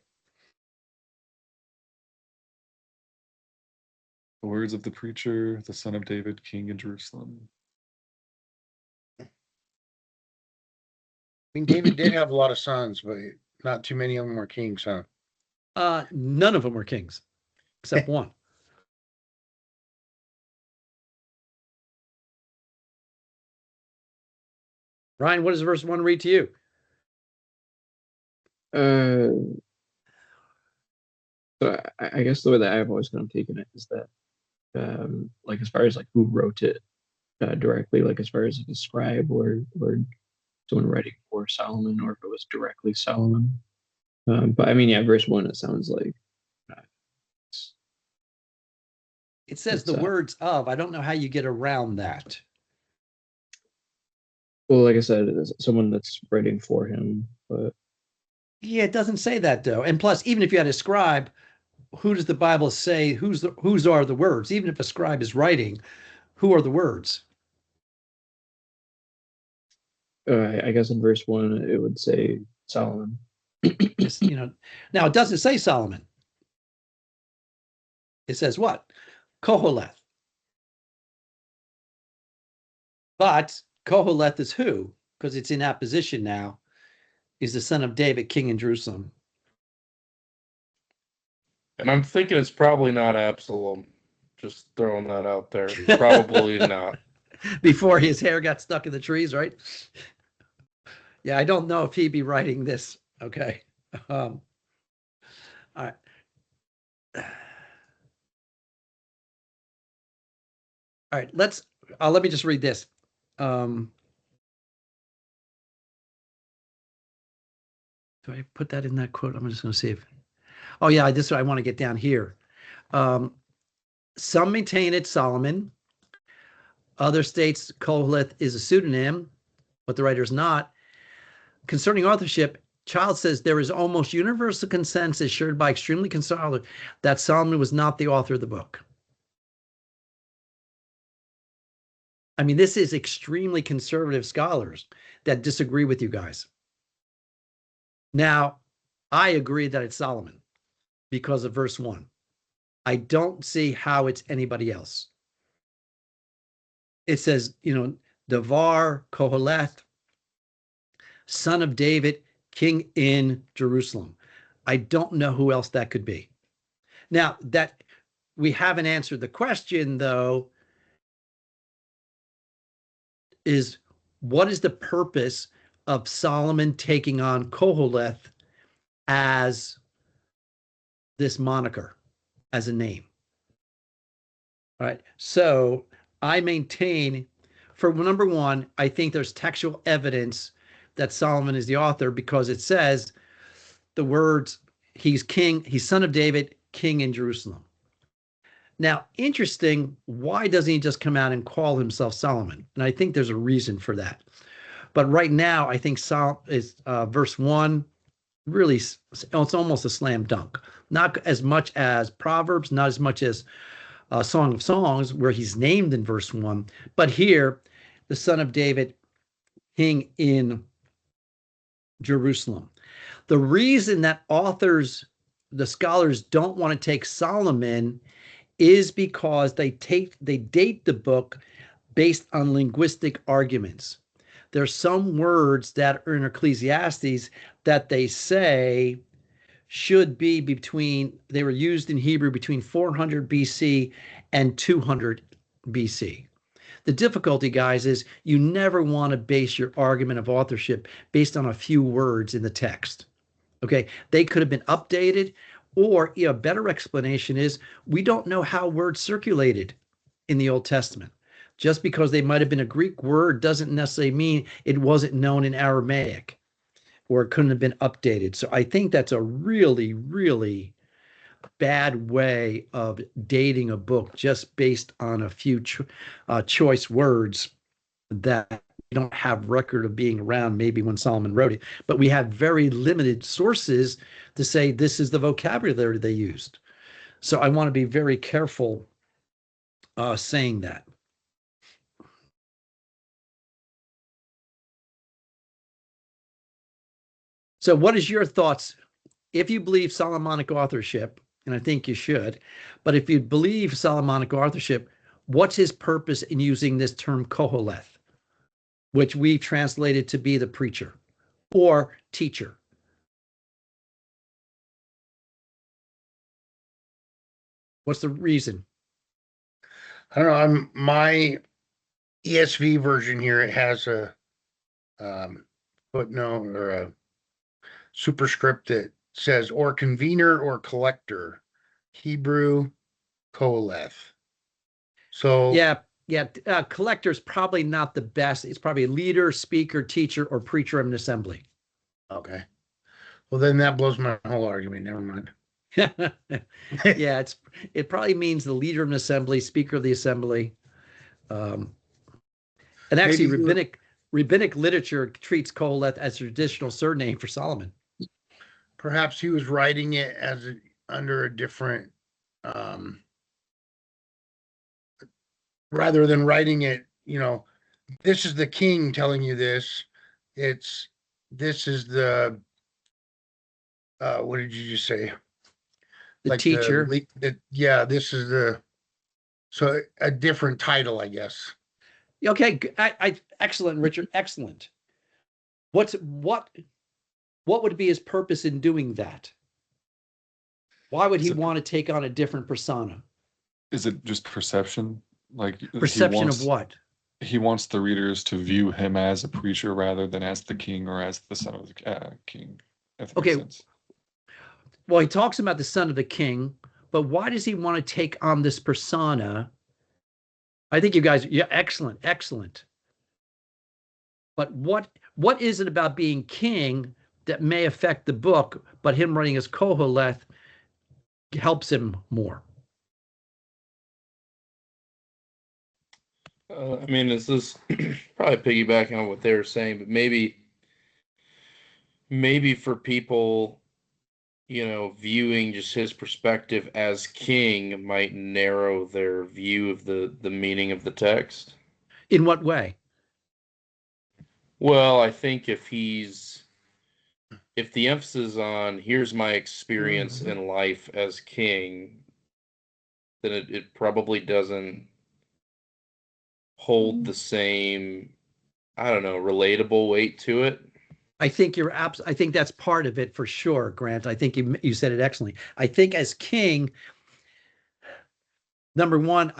The words of the preacher, the son of David, king in Jerusalem. I mean, David did have a lot of sons, but not too many of them were kings, huh? None of them were kings, except one. Ryan, what does verse 1 read to you? So I guess the way that I've always kind of taken it is that, like as far as like who wrote it directly, like as far as like a scribe or someone writing for Solomon, or if it was directly Solomon. But I mean, yeah, verse 1, it sounds like It says the words of. I don't know how you get around that. well, like I said, it is someone that's writing for him, but Yeah, it doesn't say that though. And plus, even if you had a scribe, who does the Bible say whose are the words? Even if a scribe is writing, who are the words? I guess in verse 1 it would say Solomon. Now it doesn't say Solomon. It says what? Koheleth. But Koheleth is who? because it's in apposition now, is the son of David, king in Jerusalem. And I'm thinking it's probably not Absalom. Just throwing that out there. Probably not. Before his hair got stuck in the trees, right? Yeah, I don't know if he'd be writing this. Okay. All right. All right, let me just read this. Do I put that in that quote? I'm just going to see if, oh yeah, this is what I want to get down here. Some maintain it's Solomon. Other states Koheleth is a pseudonym, but the writer is not. Concerning authorship, Child says there is almost universal consensus shared by extremely conservative that Solomon was not the author of the book. I mean, this is extremely conservative scholars that disagree with you guys. Now, I agree that it's Solomon because of verse 1. I don't see how it's anybody else. It says, Devar Koheleth, son of David, king in Jerusalem. I don't know who else that could be. Now, that we haven't answered the question, though, is what is the purpose of Solomon taking on Koheleth as this moniker, as a name? All right. So I maintain, for number one, I think there's textual evidence that Solomon is the author because it says the words, he's king, he's son of David, king in Jerusalem. Now, interesting, why doesn't he just come out and call himself Solomon? And I think there's a reason for that. But right now, I think verse 1 really, it's almost a slam dunk. Not as much as Proverbs, not as much as Song of Songs, where he's named in verse 1. But here, the son of David, king in Jerusalem. The reason that the scholars don't want to take Solomon is because they date the book based on linguistic arguments. There's some words that are in Ecclesiastes that they say should be they were used in Hebrew between 400 BC and 200 BC. The difficulty, guys, is you never want to base your argument of authorship based on a few words in the text. Okay, they could have been updated, or a better explanation is we don't know how words circulated in the Old Testament. Just because they might have been a Greek word doesn't necessarily mean it wasn't known in Aramaic or it couldn't have been updated. So I think that's a really, really bad way of dating a book just based on a few choice words that we don't have record of being around maybe when Solomon wrote it, but we have very limited sources to say this is the vocabulary they used. So I want to be very careful saying that. So what is your thoughts? If you believe Solomonic authorship, and I think you should, but if you believe Solomonic authorship, what's his purpose in using this term Koheleth, which we've translated to be the preacher or teacher? What's the reason? I don't know. My ESV version here, it has a footnote or a superscript that says, or convener or collector, Hebrew Koheleth. So yeah, collector is probably not the best. It's probably leader, speaker, teacher, or preacher of an assembly. Okay. Well, then that blows my whole argument. Never mind. Yeah, it probably means the leader of an assembly, speaker of the assembly. And actually, rabbinic literature treats Koheleth as a traditional surname for Solomon. Perhaps he was writing it under a different, rather than writing it, this is the king telling you this. This is the, what did you just say? The teacher. This is so a different title, I guess. Okay, excellent, Richard, excellent. what would be his purpose in doing that? Why would he want to take on a different persona? Is it just perception? Like Perception of what? He wants the readers to view him as a preacher rather than as the king or as the son of the king. If that makes sense. Well, he talks about the son of the king, but why does he want to take on this persona? I think you guys, yeah, excellent. But what is it about being king that may affect the book, but him running as Koheleth helps him more? I mean, this is probably piggybacking on what they were saying, but maybe for people, viewing just his perspective as king might narrow their view of the meaning of the text. In what way? Well, I think if the emphasis on here's my experience in life as king, then it probably doesn't hold the same, I don't know, relatable weight to it. I think I think that's part of it for sure, Grant. I think you said it excellently. I think as king, number one,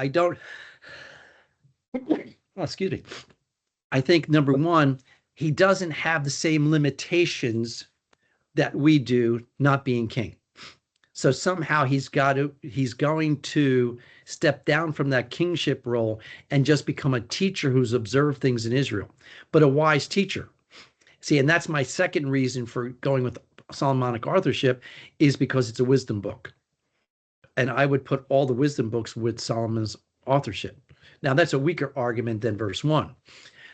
excuse me. I think number one, he doesn't have the same limitations that we do not being king. So somehow he's going to step down from that kingship role and just become a teacher who's observed things in Israel, but a wise teacher. See, and that's my second reason for going with Solomonic authorship, is because it's a wisdom book. And I would put all the wisdom books with Solomon's authorship. Now, that's a weaker argument than verse 1.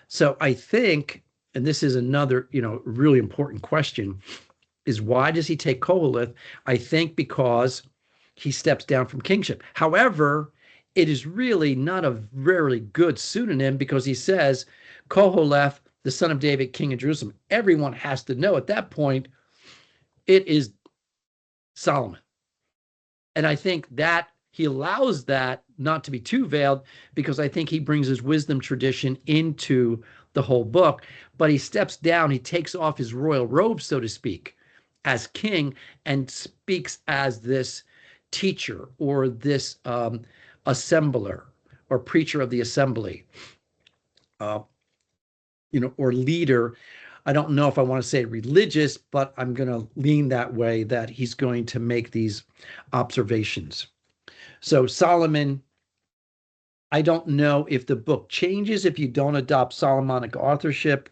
So I think, and this is another, really important question, is why does he take Koheleth? I think because he steps down from kingship. However, it is really not a very good pseudonym, because he says Koheleth, the son of David, king of Jerusalem. Everyone has to know at that point it is Solomon. And I think that he allows that not to be too veiled, because I think he brings his wisdom tradition into the whole book. But he steps down, he takes off his royal robe, so to speak, as king, and speaks as this teacher or this assembler or preacher of the assembly, or leader. I don't know if I want to say religious, but I'm going to lean that way, that he's going to make these observations. So Solomon, I don't know if the book changes if you don't adopt Solomonic authorship,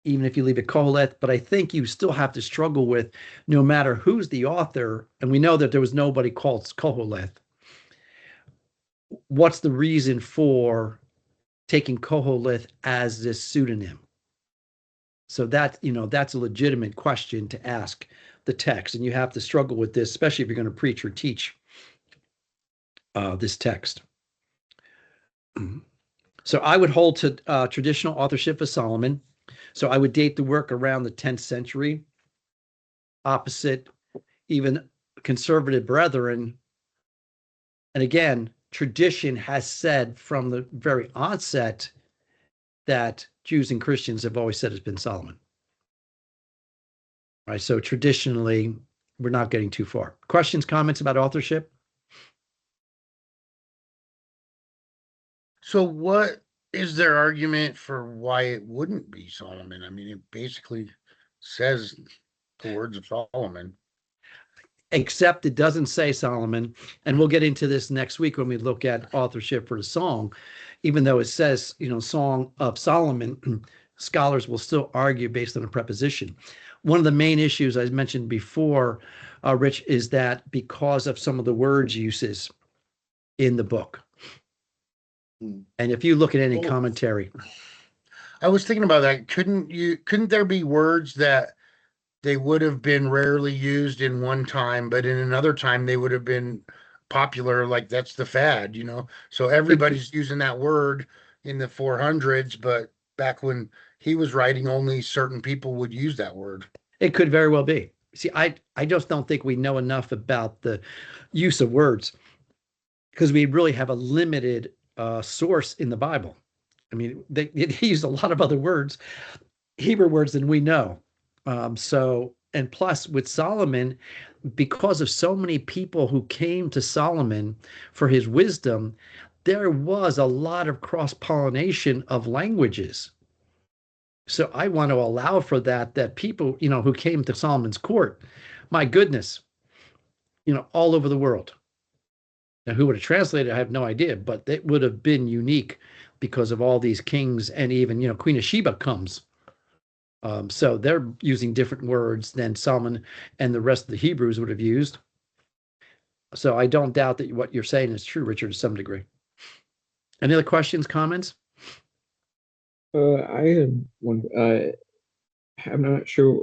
even if you leave it Koheleth, but I think you still have to struggle with, no matter who's the author, and we know that there was nobody called Koheleth, what's the reason for taking Koheleth as this pseudonym? So that's a legitimate question to ask the text, and you have to struggle with this, especially if you're going to preach or teach this text. So I would hold to traditional authorship of Solomon. So I would date the work around the 10th century, opposite even conservative brethren. And again, tradition has said from the very onset that Jews and Christians have always said it's been Solomon. All right, so traditionally, we're not getting too far. Questions, comments about authorship? So what is their argument for why it wouldn't be Solomon? I mean, it basically says the words of Solomon. Except it doesn't say Solomon, and we'll get into this next week when we look at authorship for the song. Even though it says, Song of Solomon, scholars will still argue based on a preposition. One of the main issues I mentioned before, Rich, is that because of some of the words uses in the book. And if you look at any commentary. I was thinking about that. Couldn't there be words that they would have been rarely used in one time, but in another time they would have been popular, like that's the fad, So everybody's using that word in the 400s, but back when he was writing, only certain people would use that word. It could very well be. See, I just don't think we know enough about the use of words, because we really have a limited source in the Bible. I mean, he used a lot of other words, Hebrew words than we know. And plus with Solomon, because of so many people who came to Solomon for his wisdom, there was a lot of cross-pollination of languages. So I want to allow for that people, who came to Solomon's court, my goodness, all over the world. Now, who would have translated, I have no idea, but it would have been unique because of all these kings, and even, Queen of Sheba comes. So they're using different words than Solomon and the rest of the Hebrews would have used. So I don't doubt that what you're saying is true, Richard, to some degree. Any other questions, comments? I had one. I'm not sure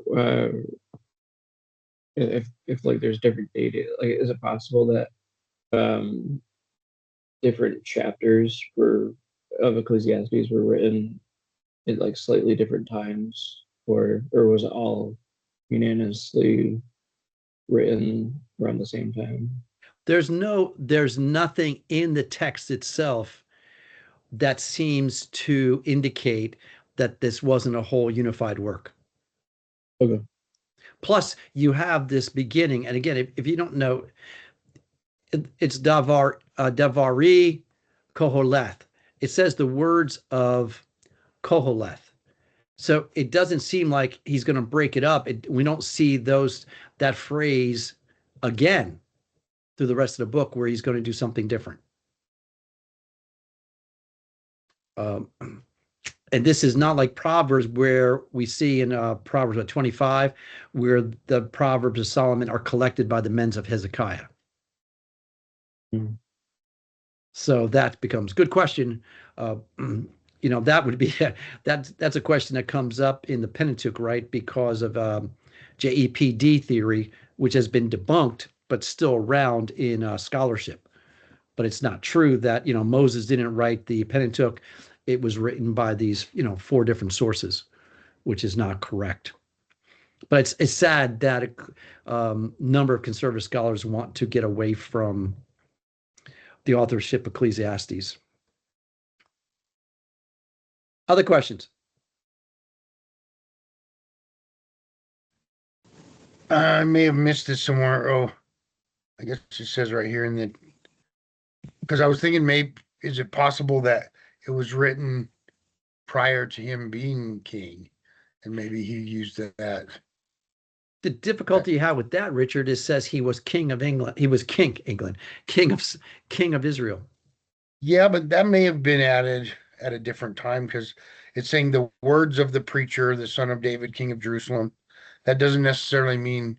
if like there's different data. Like, is it possible that different chapters of Ecclesiastes were written at like slightly different times, or was it all unanimously written around the same time? There's nothing in the text itself that seems to indicate that this wasn't a whole unified work. Okay. Plus, you have this beginning, and again, if you don't know, it's Davari Koholeth. It says the words of Koholeth. So it doesn't seem like he's going to break it up. We don't see that phrase again through the rest of the book where he's going to do something different. And this is not like Proverbs, where we see in Proverbs 25, where the Proverbs of Solomon are collected by the men of Hezekiah. Mm. So that becomes good question. That would be that's a question that comes up in the Pentateuch, right? Because of JEPD theory, which has been debunked, but still around in scholarship. But it's not true that Moses didn't write the Pentateuch. It was written by these 4 different sources, which is not correct. But it's sad that a number of conservative scholars want to get away from the authorship of Ecclesiastes. Other questions? I may have missed it somewhere. Oh, I guess it says right here because I was thinking, maybe, is it possible that it was written prior to him being king, and maybe he used that? The difficulty you have with that, Richard, is says he was king of England. He was king of Israel. Yeah, but that may have been added at a different time, because it's saying the words of the preacher, the son of David, king of Jerusalem. That doesn't necessarily mean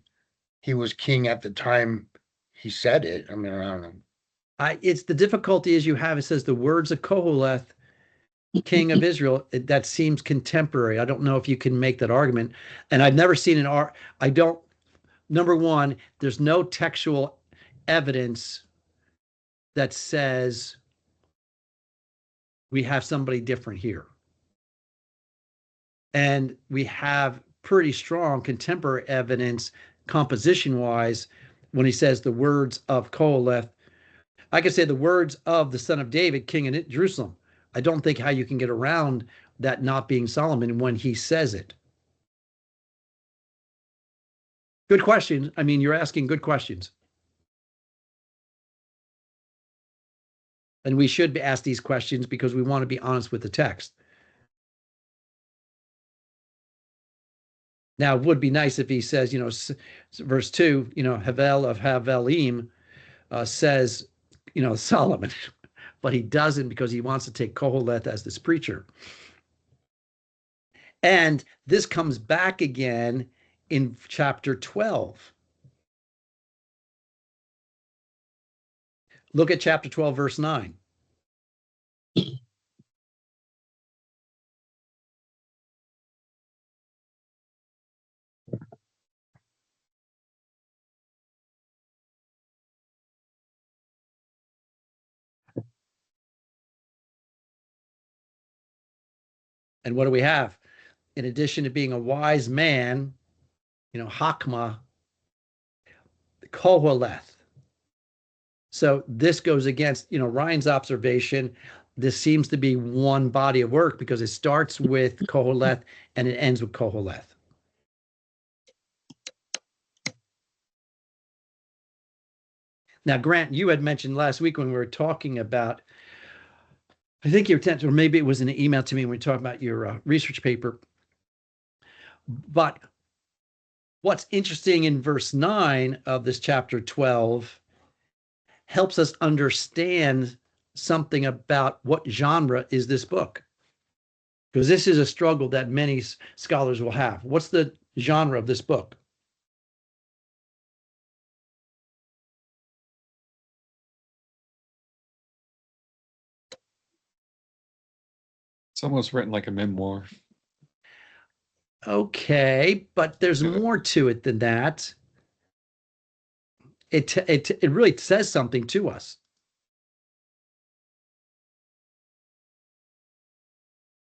he was king at the time he said it. I mean, I don't know. It's the difficulty is you have, it says the words of Koholeth, king of Israel. That seems contemporary. I don't know if you can make that argument. And I've never seen number one, there's no textual evidence that says we have somebody different here. And we have pretty strong contemporary evidence composition-wise when he says the words of Koholeth. I could say the words of the son of David, king in Jerusalem. I don't think how you can get around that not being Solomon when he says it. Good question. I mean, you're asking good questions. And we should be asked these questions because we want to be honest with the text. Now, it would be nice if he says, verse 2, Havel of Havelim says, Solomon, but he doesn't, because he wants to take Koholeth as this preacher. And this comes back again in chapter 12. Look at chapter 12, verse 9. And what do we have? In addition to being a wise man, Hakma, Koholeth. So this goes against, Ryan's observation this seems to be one body of work because it starts with Koheleth and it ends with Koheleth. Now, Grant, you had mentioned last week when we were talking about, I think your attention, or maybe it was in an email to me when we were talking about your research paper. But what's interesting in verse 9 of this chapter 12 helps us understand something about what genre is this book. Because this is a struggle that many scholars will have. What's the genre of this book? It's almost written like a memoir. Okay, but there's more to it than that. It really says something to us.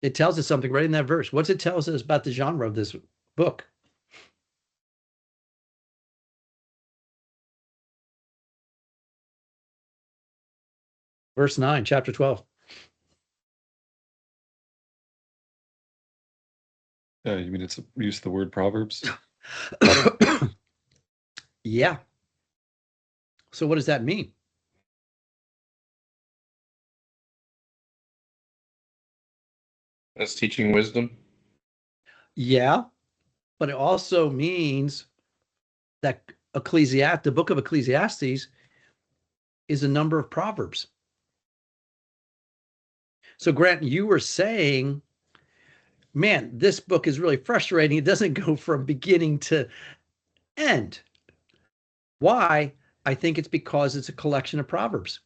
It tells us something right in that verse. What's it tells us about the genre of this book? Verse 9, chapter 12. You mean it's use the word Proverbs? Yeah. So what does that mean? That's teaching wisdom. Yeah, but it also means that Ecclesiastes, the book of Ecclesiastes, is a number of proverbs. So Grant, you were saying, man, this book is really frustrating. It doesn't go from beginning to end. Why? I think it's because it's a collection of proverbs.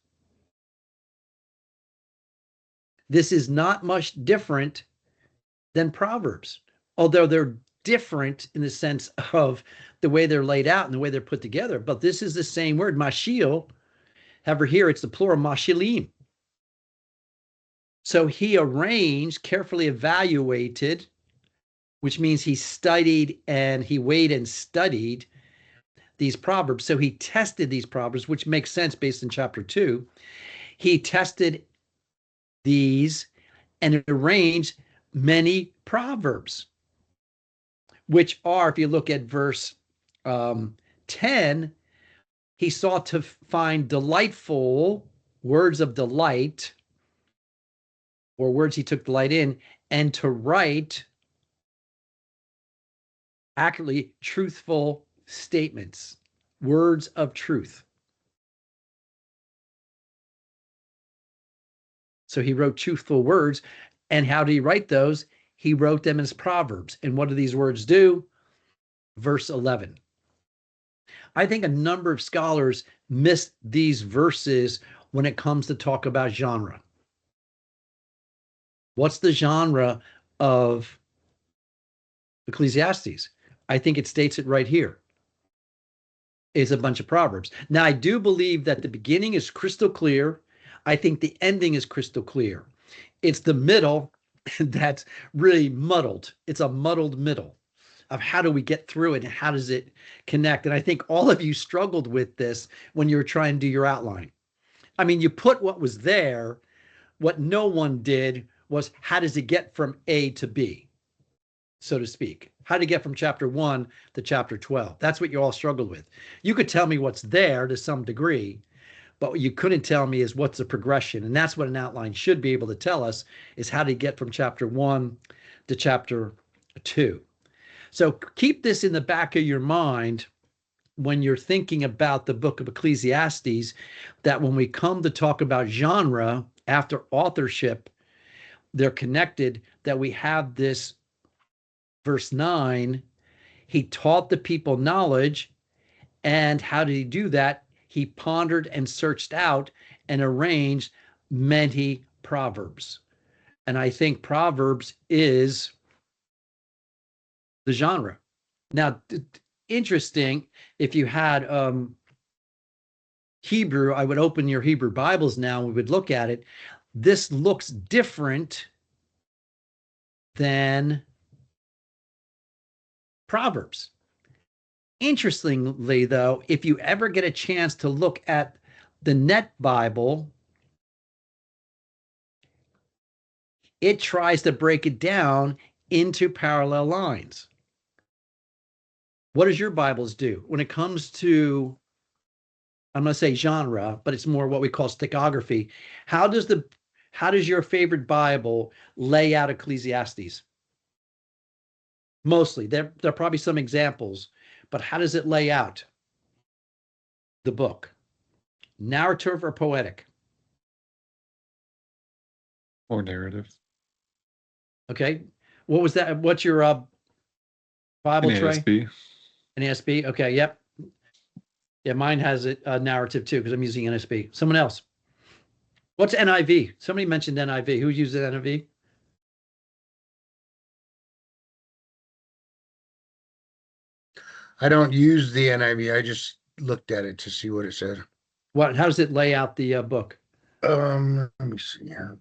This is not much different than Proverbs, although they're different in the sense of the way they're laid out and the way they're put together. But this is the same word, mashil. However, here it's the plural mashilim. So he arranged, carefully evaluated, which means he studied and he weighed and studied these proverbs. So he tested these proverbs, which makes sense based in chapter 2. He tested these and arranged many proverbs, which are, if you look at verse 10, he sought to find delightful words of delight, or words he took delight in, and to write accurately truthful statements, words of truth. So he wrote truthful words. And how did he write those? He wrote them as proverbs. And what do these words do? Verse 11. I think a number of scholars miss these verses when it comes to talk about genre. What's the genre of Ecclesiastes? I think it states it right here. It's a bunch of proverbs. Now, I do believe that the beginning is crystal clear. I think the ending is crystal clear. It's the middle that's really muddled. It's a muddled middle of how do we get through it and how does it connect. And I think all of you struggled with this when you were trying to do your outline. I mean, you put what was there. What no one did was how does it get from A to B, so to speak? How to get from chapter 1 to chapter 12. That's what you all struggled with. You could tell me what's there to some degree, but what you couldn't tell me is what's the progression. And that's what an outline should be able to tell us, is how to get from chapter 1 to chapter 2. So keep this in the back of your mind when you're thinking about the book of Ecclesiastes, that when we come to talk about genre after authorship, they're connected, that we have this verse 9, he taught the people knowledge. And how did he do that? He pondered and searched out and arranged many proverbs. And I think Proverbs is the genre. Now, interesting, if you had Hebrew, I would open your Hebrew Bibles now and we would look at it. This looks different than Proverbs. Interestingly, though, if you ever get a chance to look at the Net Bible, it tries to break it down into parallel lines. What does your Bibles do when it comes to, I'm going to say genre, but it's more what we call stichography? How does your favorite Bible lay out Ecclesiastes? Mostly. There are probably some examples, but how does it lay out the book? Narrative or poetic? Or narrative. Okay. What was that? What's your Bible tray? NASB. NASB. Okay. Yep. Yeah, mine has a narrative too because I'm using NSB. Someone else. What's NIV? Somebody mentioned NIV. Who uses NIV? I don't use the NIV. I just looked at it to see what it said. What? How does it lay out the book? Let me see here.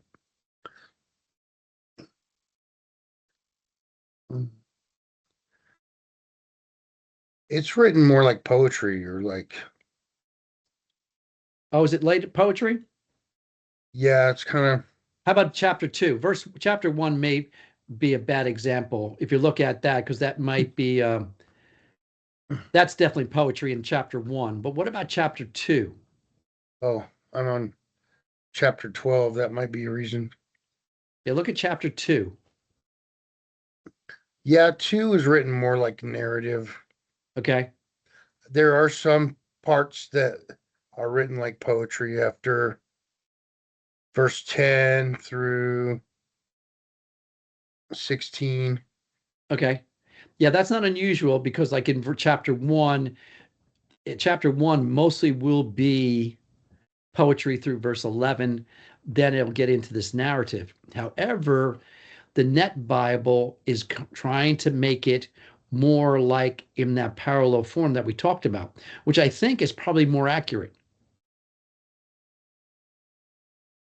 It's written more like poetry or like. Oh, is it laid poetry? Yeah, it's kind of. How about chapter 2? Chapter 1 may be a bad example if you look at that because that might be that's definitely poetry in chapter 1. But what about chapter 2? Oh, I'm on chapter 12. That might be a reason. Yeah, look at chapter 2. Yeah, 2 is written more like narrative. Okay. There are some parts that are written like poetry after verse 10 through 16. Okay. Yeah, that's not unusual because like in chapter 1 mostly will be poetry through verse 11. Then it'll get into this narrative. However, the Net Bible is trying to make it more like in that parallel form that we talked about, which I think is probably more accurate.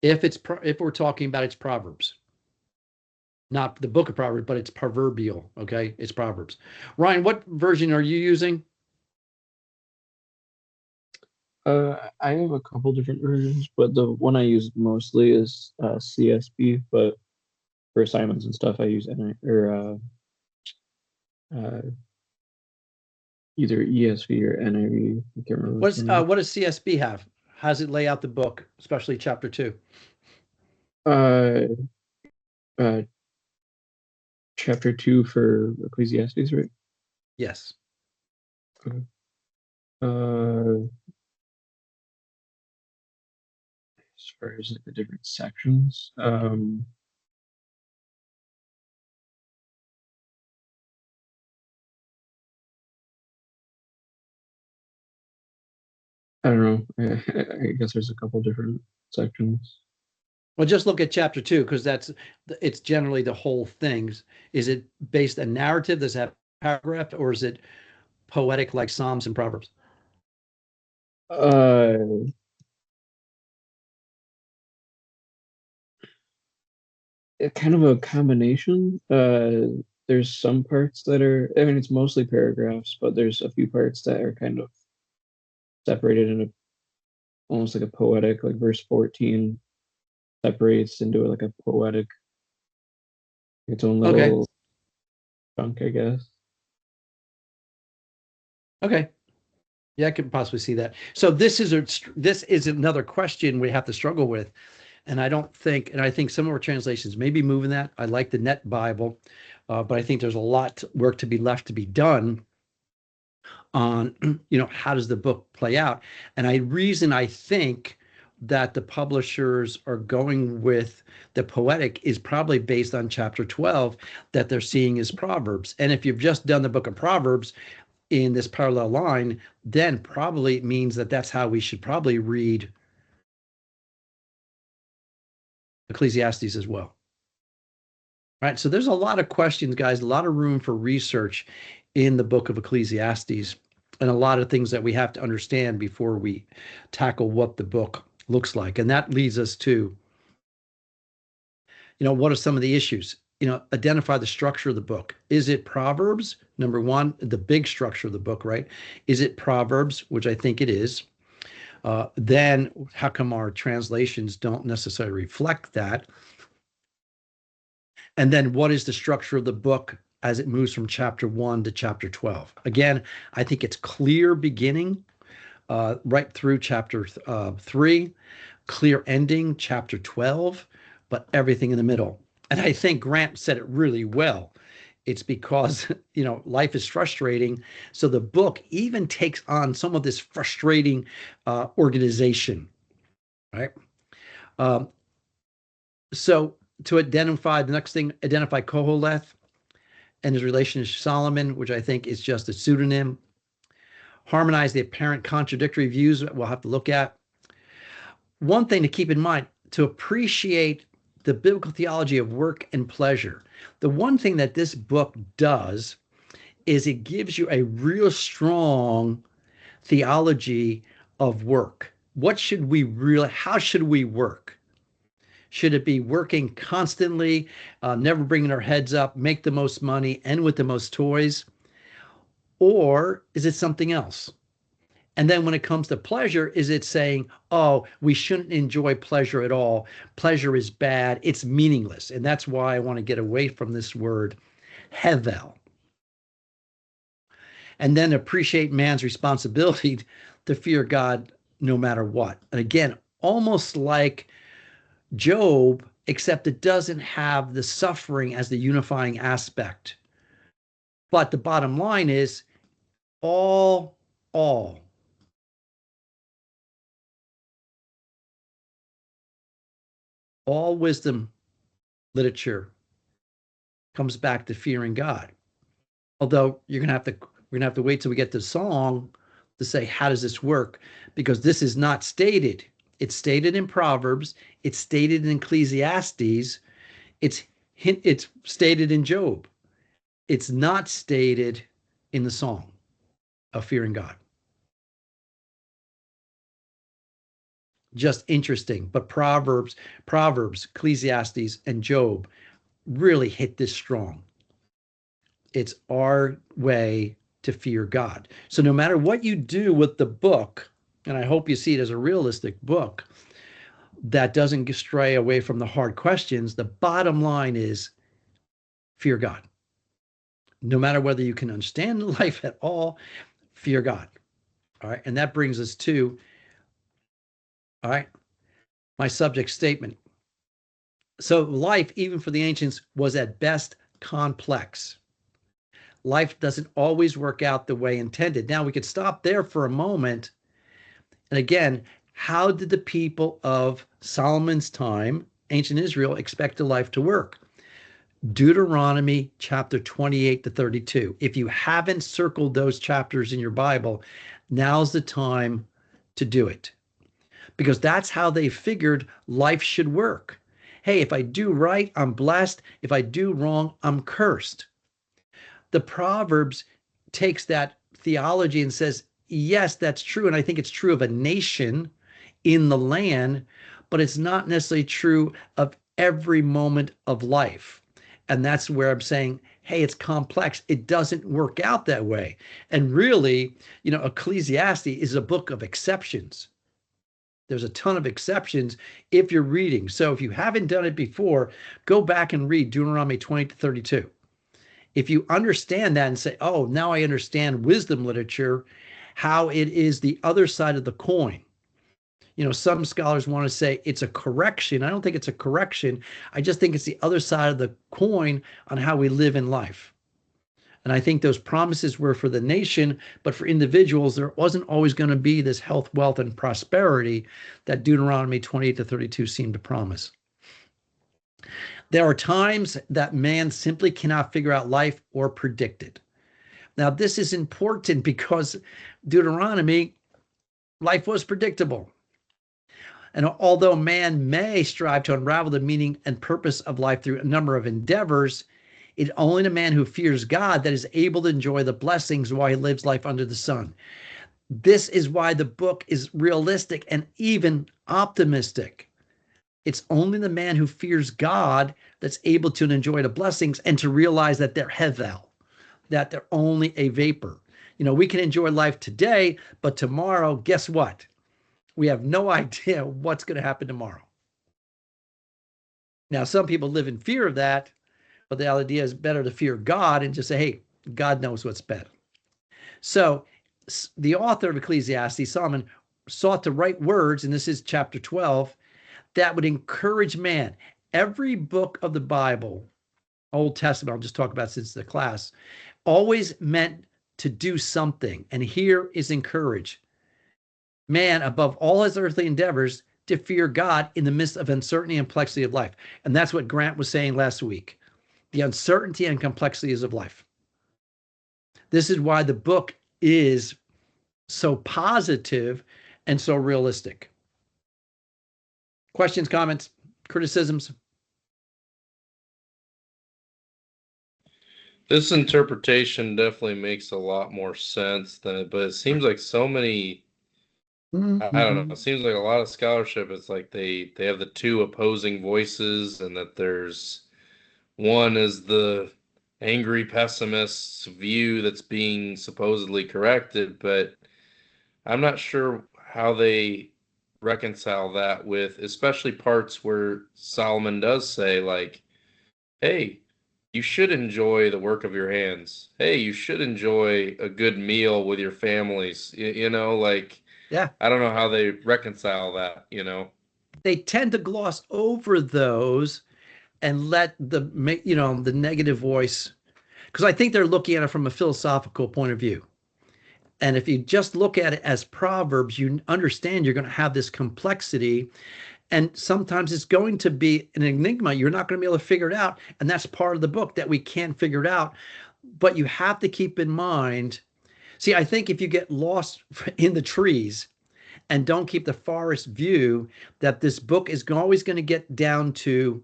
If we're talking about its Proverbs, not the book of Proverbs, but it's proverbial. Okay, it's Proverbs. Ryan, what version are you using? I have a couple different versions, but the one I use mostly is CSB. But for assignments and stuff, I use either ESV or NIV. I can't remember. What does CSB have? How does it lay out the book, especially chapter 2? Chapter 2 for Ecclesiastes, right? Yes. Okay. As far as like the different sections, I don't know. I guess there's a couple different sections. Well, just look at chapter 2 because it's generally the whole thing. Is it based on narrative? Does it have paragraph, or is it poetic like Psalms and Proverbs? Kind of a combination. There's some parts that are, I mean, it's mostly paragraphs, but there's a few parts that are kind of separated into almost like a poetic, like verse 14 separates into like a poetic, its own little chunk, I guess. Okay. Yeah, I could possibly see that. So this is another question we have to struggle with. And I think some of our translations may be moving that. I like the Net Bible, but I think there's a lot of work to be left to be done on, how does the book play out? And I think that the publishers are going with the poetic is probably based on chapter 12 that they're seeing as Proverbs. And if you've just done the book of Proverbs in this parallel line, then probably it means that that's how we should probably read Ecclesiastes as well. Right. So there's a lot of questions, guys, a lot of room for research in the book of Ecclesiastes, and a lot of things that we have to understand before we tackle what the book looks like. And that leads us to, what are some of the issues? Identify the structure of the book. Is it Proverbs? Number one, the big structure of the book, right? Is it Proverbs, which I think it is? Then how come our translations don't necessarily reflect that? And then what is the structure of the book as it moves from chapter 1 to chapter 12? Again, I think it's clear beginning right through chapter 3, clear ending, chapter 12, but everything in the middle. And I think Grant said it really well. It's because, life is frustrating. So the book even takes on some of this frustrating organization, right? So to identify, the next thing, identify Koholeth and his relation to Solomon, which I think is just a pseudonym. Harmonize the apparent contradictory views we'll have to look at. One thing to keep in mind, to appreciate the biblical theology of work and pleasure. The one thing that this book does is it gives you a real strong theology of work. How should we work? Should it be working constantly, never bringing our heads up, make the most money, end with the most toys? Or is it something else? And then when it comes to pleasure, is it saying, oh, we shouldn't enjoy pleasure at all. Pleasure is bad. It's meaningless. And that's why I want to get away from this word, hevel. And then appreciate man's responsibility to fear God no matter what. And again, almost like Job, except it doesn't have the suffering as the unifying aspect. But the bottom line is all wisdom literature comes back to fearing God. Although we're gonna have to wait till we get to the song to say, how does this work? Because this is not stated. It's stated in Proverbs. It's stated in Ecclesiastes. It's stated in Job. It's not stated in the song of fearing God. Just interesting. But Proverbs, Ecclesiastes, and Job really hit this strong. It's our way to fear God. So no matter what you do with the book, and I hope you see it as a realistic book that doesn't stray away from the hard questions, the bottom line is fear God. No matter whether you can understand life at all, fear God. All right. And that brings us to, all right, my subject statement. So life, even for the ancients, was at best complex. Life doesn't always work out the way intended. Now we could stop there for a moment. And again, how did the people of Solomon's time, ancient Israel, expect a life to work? Deuteronomy chapter 28 to 32. If you haven't circled those chapters in your Bible, now's the time to do it. Because that's how they figured life should work. Hey, if I do right, I'm blessed. If I do wrong, I'm cursed. The Proverbs takes that theology and says, yes, that's true. And I think it's true of a nation in the land, but it's not necessarily true of every moment of life. And that's where I'm saying, hey, it's complex. It doesn't work out that way. And really, Ecclesiastes is a book of exceptions. There's a ton of exceptions if you're reading. So if you haven't done it before, go back and read Deuteronomy 20 to 32. If you understand that and say, oh, now I understand wisdom literature, how it is the other side of the coin. Some scholars want to say it's a correction. I don't think it's a correction. I just think it's the other side of the coin on how we live in life. And I think those promises were for the nation, but for individuals, there wasn't always going to be this health, wealth, and prosperity that Deuteronomy 28 to 32 seemed to promise. There are times that man simply cannot figure out life or predict it. Now, this is important because Deuteronomy, life was predictable. And although man may strive to unravel the meaning and purpose of life through a number of endeavors, it's only the man who fears God that is able to enjoy the blessings while he lives life under the sun. This is why the book is realistic and even optimistic. It's only the man who fears God that's able to enjoy the blessings and to realize that they're hevel, that they're only a vapor. We can enjoy life today, but tomorrow, guess what? We have no idea what's going to happen tomorrow. Now, some people live in fear of that, But the idea is better to fear God and just say, hey, God knows what's better. So the author of Ecclesiastes, Solomon, sought to write words, and this is chapter 12, that would encourage man. Every book of the Bible, Old Testament, I'll just talk about since the class, always meant to do something. And here is encourage man above all his earthly endeavors to fear God in the midst of uncertainty and complexity of life. And that's what Grant was saying last week, the uncertainty and complexities of life. This is why the book is so positive and so realistic. Questions, comments, criticisms? This interpretation definitely makes a lot more sense than it, but it seems like so many, I don't know, it seems like a lot of scholarship, it's like they have the two opposing voices, and that there's one is the angry pessimist's view that's being supposedly corrected, but I'm not sure how they reconcile that with, especially parts where Solomon does say, like, hey, you should enjoy the work of your hands. Hey, you should enjoy a good meal with your families. You know, like, Yeah. I don't know how they reconcile that, you know. They tend to gloss over those and let the negative voice, because I think they're looking at it from a philosophical point of view. And if you just look at it as Proverbs, you understand you're going to have this complexity. And sometimes it's going to be an enigma. You're not going to be able to figure it out. And that's part of the book, that we can't figure it out. But you have to keep in mind, see, I think if you get lost in the trees and don't keep the forest view, that this book is always going to get down to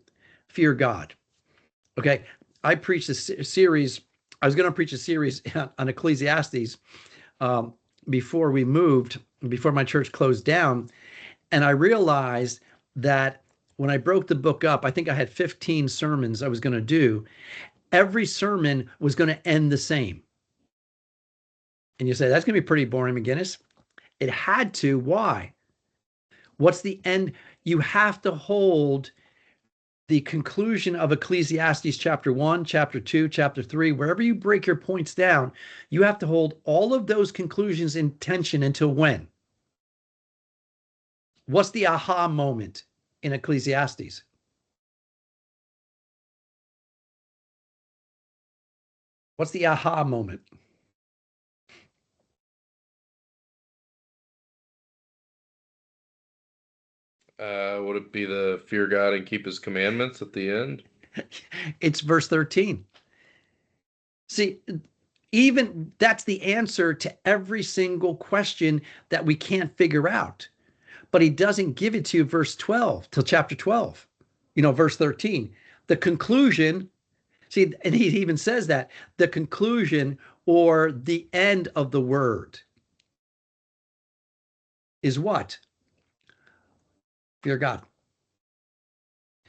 fear God. Okay. I preached a series. I was going to preach a series on Ecclesiastes before we moved, before my church closed down. And I realized that when I broke the book up, I think I had 15 sermons I was going to do. Every sermon was going to end the same. And you say, that's going to be pretty boring, McGinniss. It had to. Why? What's the end? You have to hold the conclusion of Ecclesiastes chapter 1, chapter 2, chapter 3, wherever you break your points down, you have to hold all of those conclusions in tension until when? What's the aha moment in Ecclesiastes? What's the aha moment? Would it be the fear God and keep his commandments at the end? It's verse 13. See, even that's the answer to every single question that we can't figure out. But he doesn't give it to you verse 12 till chapter 12, verse 13. The conclusion, see, and he even says that the conclusion or the end of the word is what? Fear God.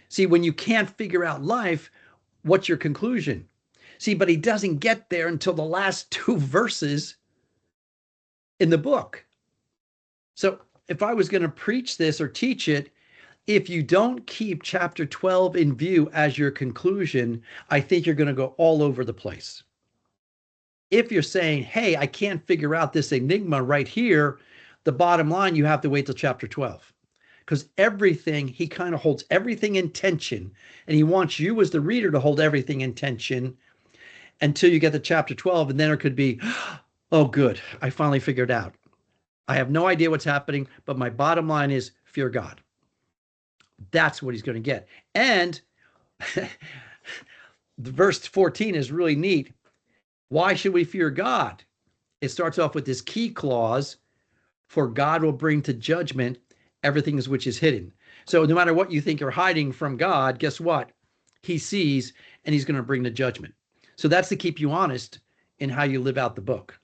See, when you can't figure out life, what's your conclusion? See, but he doesn't get there until the last two verses in the book. So if I was going to preach this or teach it, if you don't keep chapter 12 in view as your conclusion, I think you're going to go all over the place. If you're saying, hey, I can't figure out this enigma right here, the bottom line, you have to wait till chapter 12. Because everything, he kind of holds everything in tension, and he wants you as the reader to hold everything in tension until you get to chapter 12, and then it could be, oh, good, I finally figured out. I have no idea what's happening, but my bottom line is fear God. That's what he's going to get. And the verse 14 is really neat. Why should we fear God? It starts off with this key clause, for God will bring to judgment everything which is hidden. So no matter what you think you're hiding from God, guess what? He sees, and he's going to bring the judgment. So that's to keep you honest in how you live out the book.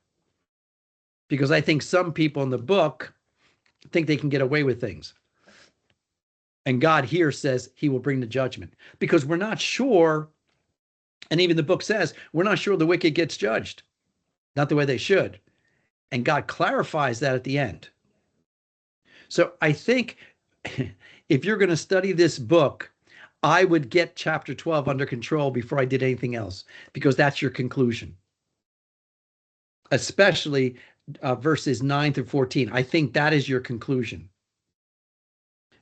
Because I think some people in the book think they can get away with things. And God here says he will bring the judgment. Because we're not sure, and even the book says, we're not sure the wicked gets judged. Not the way they should. And God clarifies that at the end. So I think if you're going to study this book, I would get chapter 12 under control before I did anything else, because that's your conclusion. Especially verses 9 through 14. I think that is your conclusion,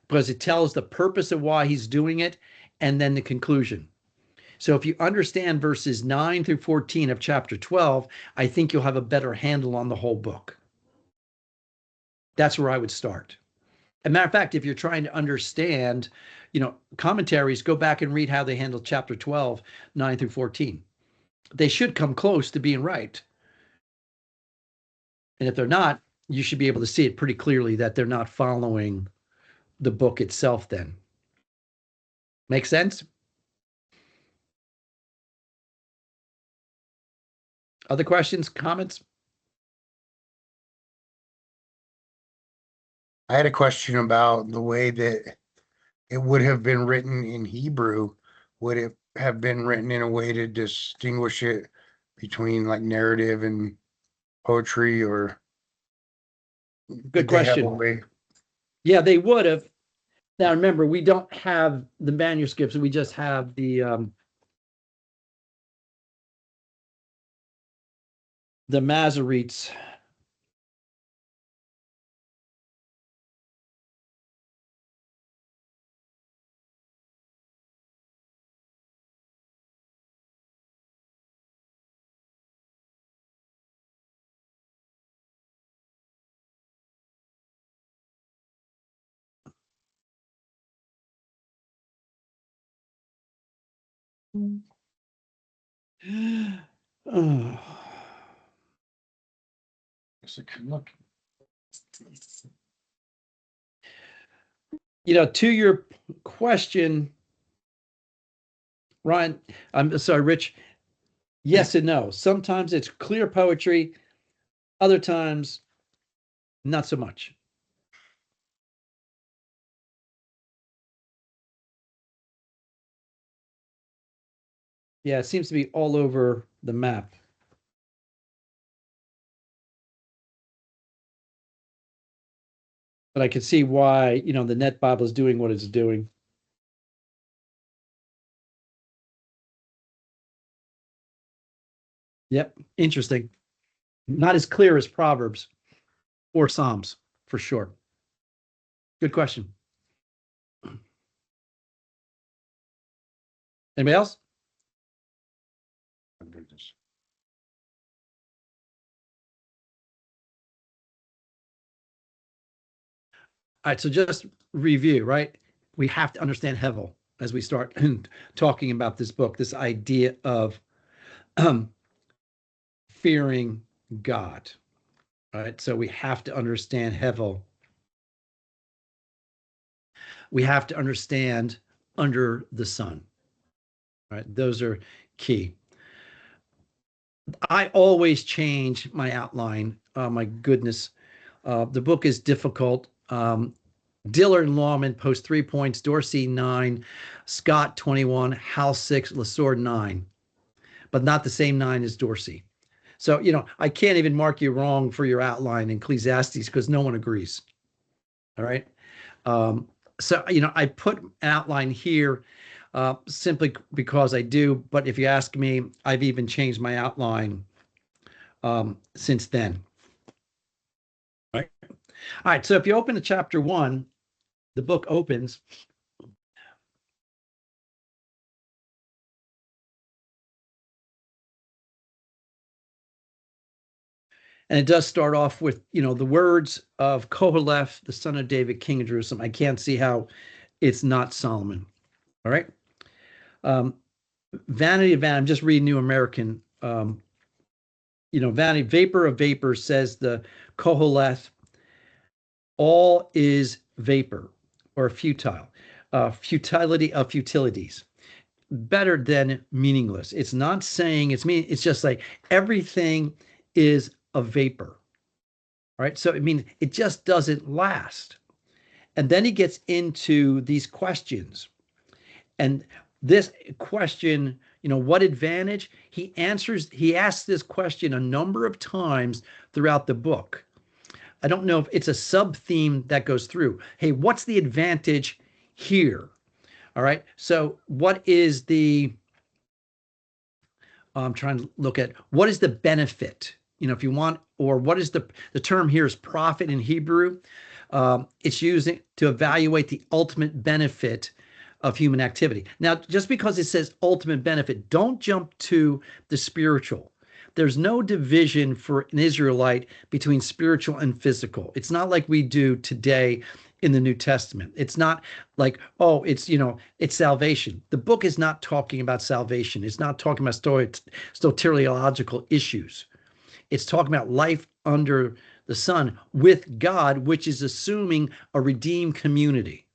because it tells the purpose of why he's doing it and then the conclusion. So if you understand verses 9 through 14 of chapter 12, I think you'll have a better handle on the whole book. That's where I would start. As a matter of fact, if you're trying to understand, commentaries, go back and read how they handle chapter 12, 9 through 14. They should come close to being right. And if they're not, you should be able to see it pretty clearly that they're not following the book itself then. Make sense? Other questions, comments? I had a question about the way that it would have been written in Hebrew. Would it have been written in a way to distinguish it between like narrative and poetry, or Good question. Yeah, they would have. Now remember, we don't have the manuscripts, we just have the Masoretes. Oh. To your question, Ryan, I'm sorry, Rich, yes and no. Sometimes it's clear poetry, other times not so much. Yeah, it seems to be all over the map. But I can see why, the Net Bible is doing what it's doing. Yep, interesting. Not as clear as Proverbs or Psalms, for sure. Good question. Anybody else? All right, so just review, right? We have to understand Hevel as we start talking about this book, this idea of fearing God. All right, so we have to understand Hevel. We have to understand under the sun. All right, those are key. I always change my outline. My goodness. The book is difficult. Diller and Lawman post 3 points, Dorsey 9, Scott 21, Hal 6, Lesord 9, but not the same 9 as Dorsey. So, I can't even mark you wrong for your outline in Ecclesiastes because no one agrees. All right. So, I put an outline here simply because I do. But if you ask me, I've even changed my outline since then. All right. All right. So if you open to chapter 1, the book opens. And it does start off with, the words of Koheleth, the son of David, king of Jerusalem. I can't see how it's not Solomon. All right. Vanity of Vanity, I'm just reading New American. Vanity, vapor of vapor, says the Koheleth, all is vapor or futile, futility of futilities. Better than meaningless. It's not saying it's just like everything is a vapor. All right. So, it just doesn't last. And then he gets into these questions. And this question, what advantage? He asks this question a number of times throughout the book. I don't know if it's a sub theme that goes through. Hey, what's the advantage here? All right. So what is the, I'm trying to look at, what is the benefit? You know, if you want, or what is the term here is profit in Hebrew. It's using to evaluate the ultimate benefit of human activity. Now, just because it says ultimate benefit, don't jump to the spiritual. There's no division for an Israelite between spiritual and physical. It's not like we do today in the New Testament. It's not like, oh, it's, you know, it's salvation. The book is not talking about salvation. It's not talking about soteriological issues. It's talking about life under the sun with God, which is assuming a redeemed community.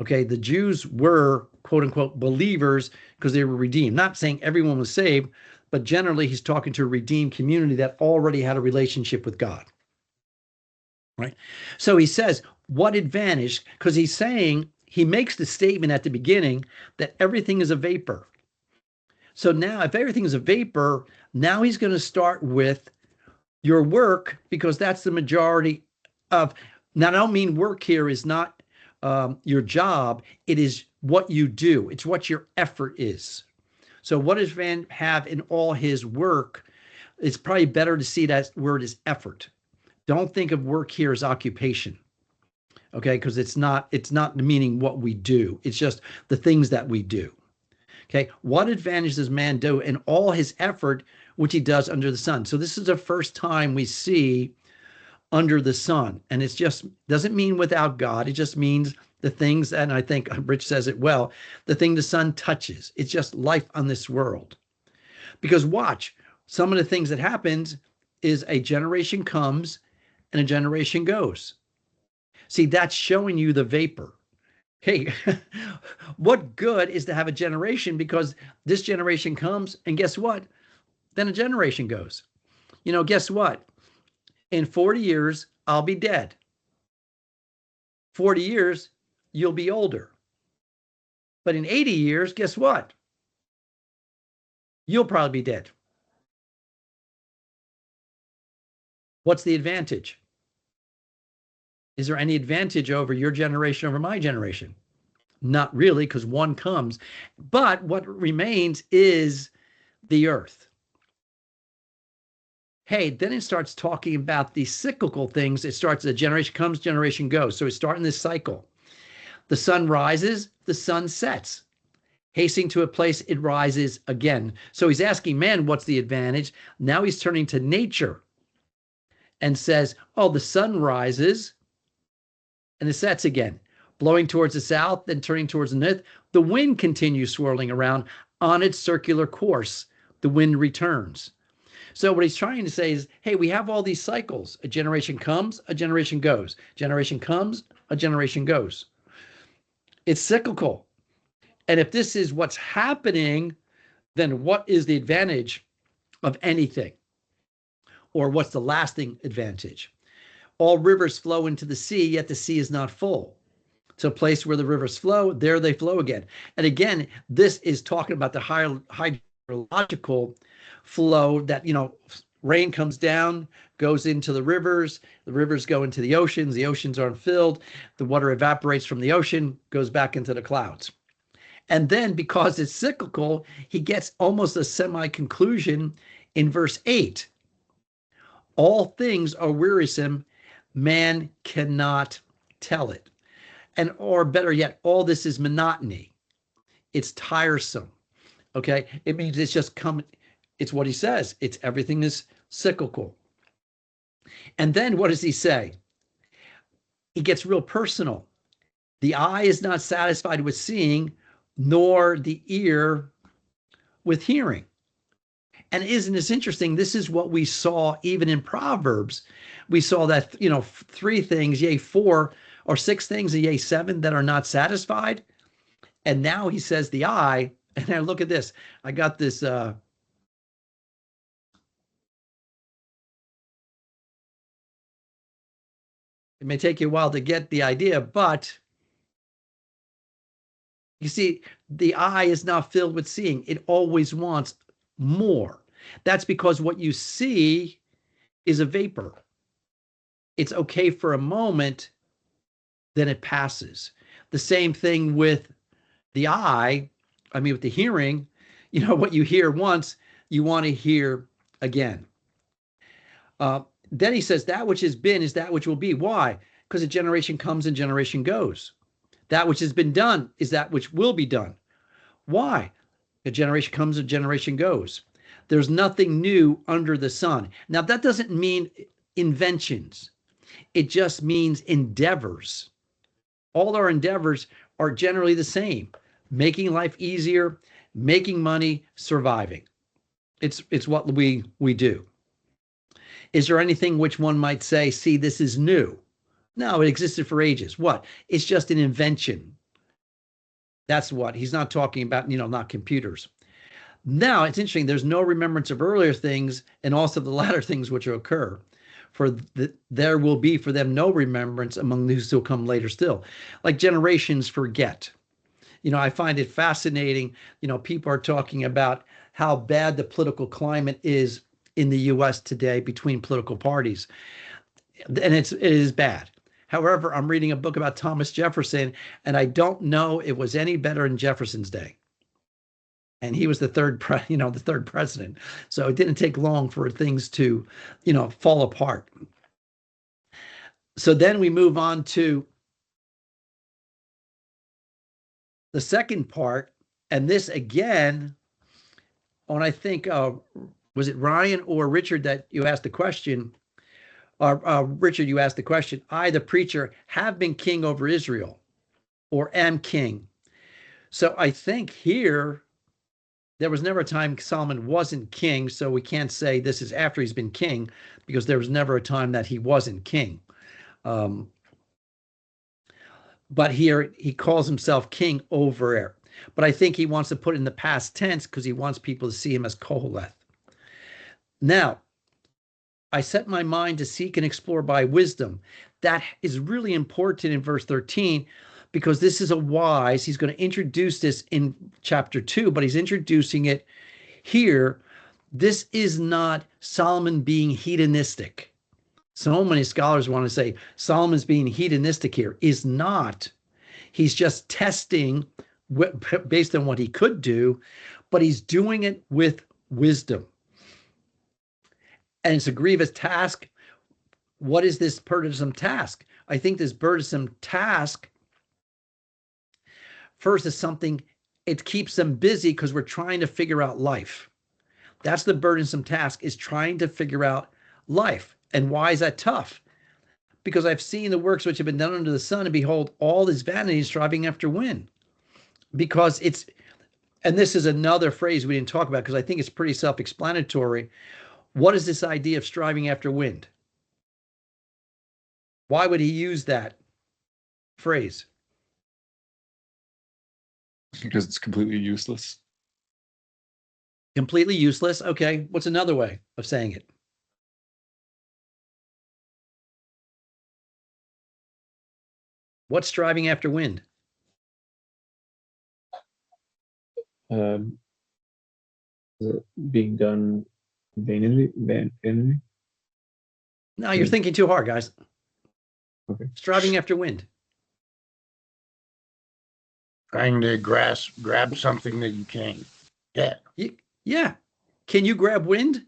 Okay, the Jews were, quote unquote, believers because they were redeemed. Not saying everyone was saved, but generally he's talking to a redeemed community that already had a relationship with God. Right? So he says, what advantage? Because he's saying, he makes the statement at the beginning that everything is a vapor. So now, if everything is a vapor, now he's going to start with your work, because that's the majority of. Now, I don't mean work here is not your job. It is what you do. It's what your effort is. So what does Van have in all his work? It's probably better to see that word as effort. Don't think of work here as occupation. Okay, because it's not meaning what we do. It's just the things that we do. Okay, what advantage does man do in all his effort, which he does under the sun? So this is the first time we see under the sun. And it's just doesn't mean without God. It just means the things, and I think Rich says it well, the thing the sun touches. It's just life on this world. Because watch, some of the things that happens is a generation comes and a generation goes. See, that's showing you the vapor. Hey, what good is to have a generation, because this generation comes and guess what? Then a generation goes. You know, guess what? In 40 years, I'll be dead. 40 years, you'll be older. But in 80 years, guess what? You'll probably be dead. What's the advantage? Is there any advantage over your generation over my generation? Not really, because one comes. But what remains is the earth. Hey, then it starts talking about the cyclical things. It starts, a generation comes, generation goes. So it's starting this cycle. The sun rises, the sun sets. Hastening to a place, it rises again. So he's asking man, what's the advantage? Now he's turning to nature and says, oh, the sun rises and it sets again, blowing towards the south, then turning towards the north. The wind continues swirling around on its circular course. The wind returns. So what he's trying to say is, hey, we have all these cycles. A generation comes, a generation goes. Generation comes, a generation goes. It's cyclical. And if this is what's happening, then what is the advantage of anything? Or what's the lasting advantage? All rivers flow into the sea, yet the sea is not full. So a place where the rivers flow, there they flow again. And again, this is talking about the hydrological flow that, you know, rain comes down, goes into the rivers go into the oceans aren't filled, the water evaporates from the ocean, goes back into the clouds. And then because it's cyclical, he gets almost a semi-conclusion in verse 8. All things are wearisome, man cannot tell it. And, or better yet, all this is monotony. It's tiresome. Okay, it means it's just coming. It's what he says. It's everything is cyclical. And then what does he say? He gets real personal. The eye is not satisfied with seeing, nor the ear with hearing. And isn't this interesting? This is what we saw even in Proverbs. We saw that, you know, 3 things, yea, 4 or 6 things, and yea, 7 that are not satisfied. And now he says the eye, and now look at this. I got this, it may take you a while to get the idea, but you see, the eye is not filled with seeing. It always wants more. That's because what you see is a vapor. It's okay for a moment, then it passes. The same thing with the eye, I mean, with the hearing, what you hear once, you want to hear again. Then he says, that which has been is that which will be. Why? Because a generation comes and generation goes. That which has been done is that which will be done. Why? A generation comes, a generation goes. There's nothing new under the sun. Now, that doesn't mean inventions. It just means endeavors. All our endeavors are generally the same. Making life easier, making money, surviving. It's what we do. Is there anything which one might say, see, this is new? No, it existed for ages. What? It's just an invention. That's what. He's not talking about, not computers. Now, it's interesting. There's no remembrance of earlier things and also the latter things which will occur. There will be for them no remembrance among those who will come later still. Like generations forget. I find it fascinating. People are talking about how bad the political climate is in the U.S. today between political parties. And it is bad. However, I'm reading a book about Thomas Jefferson, and I don't know it was any better in Jefferson's day. And he was the third president. So it didn't take long for things to, fall apart. So then we move on to the second part. And this again, I think, was it Ryan or Richard that you asked the question? Richard, you asked the question, I, the preacher, have been king over Israel, or am king. So I think here, there was never a time Solomon wasn't king, so we can't say this is after he's been king, because there was never a time that he wasn't king. But here he calls himself king over it. But I think he wants to put it in the past tense because he wants people to see him as Koheleth. Now, I set my mind to seek and explore by wisdom. That is really important in verse 13, because this is a wise. He's going to introduce this in chapter 2, but he's introducing it here. This is not Solomon being hedonistic. So many scholars want to say Solomon's being hedonistic here. Is not. He's just testing based on what he could do, but he's doing it with wisdom. And it's a grievous task. What is this burdensome task? I think this burdensome task, first, is something, it keeps them busy because we're trying to figure out life. That's the burdensome task, is trying to figure out life. And why is that tough? Because I've seen the works which have been done under the sun, and behold, all is vanity, striving after wind. Because it's, and this is another phrase we didn't talk about because I think it's pretty self-explanatory. What is this idea of striving after wind? Why would he use that phrase? Because it's completely useless. Completely useless. Okay. What's another way of saying it? What's striving after wind? Being done vanity. No, you're thinking too hard, guys. Okay. Striving after wind. Trying to grab something that you can't get. Yeah. Can you grab wind?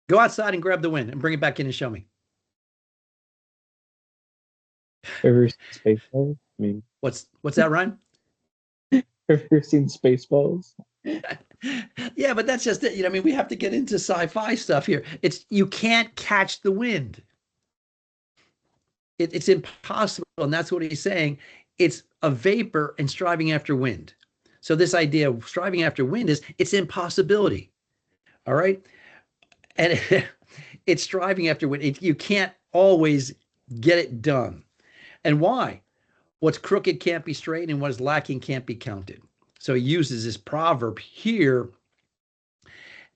Go outside and grab the wind and bring it back in and show me. Ever seen Spaceballs? I mean, What's that, Ryan? ever seen Spaceballs? Yeah, but that's just it. We have to get into sci-fi stuff here. You can't catch the wind. It's impossible, and that's what he's saying. It's a vapor and striving after wind. So this idea of striving after wind is it's impossibility. All right, and it's striving after wind. You can't always get it done. And why? What's crooked can't be straightened, and what is lacking can't be counted. So he uses this proverb here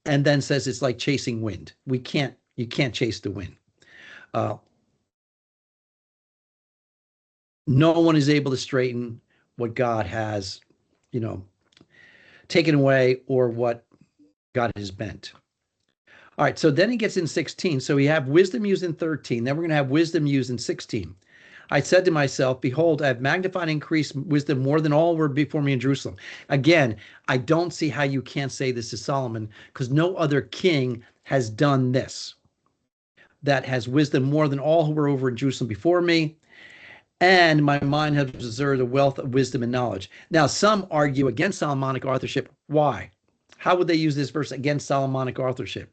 and then says it's like chasing wind. You can't chase the wind. No one is able to straighten what God has, taken away, or what God has bent. All right, so then he gets in 16. So we have wisdom used in 13. Then we're going to have wisdom used in 16. I said to myself, behold, I have magnified and increased wisdom more than all were before me in Jerusalem. Again, I don't see how you can't say this is Solomon, because no other king has done this, that has wisdom more than all who were over in Jerusalem before me. And my mind has observed a wealth of wisdom and knowledge. Now, some argue against Solomonic authorship. Why? How would they use this verse against Solomonic authorship?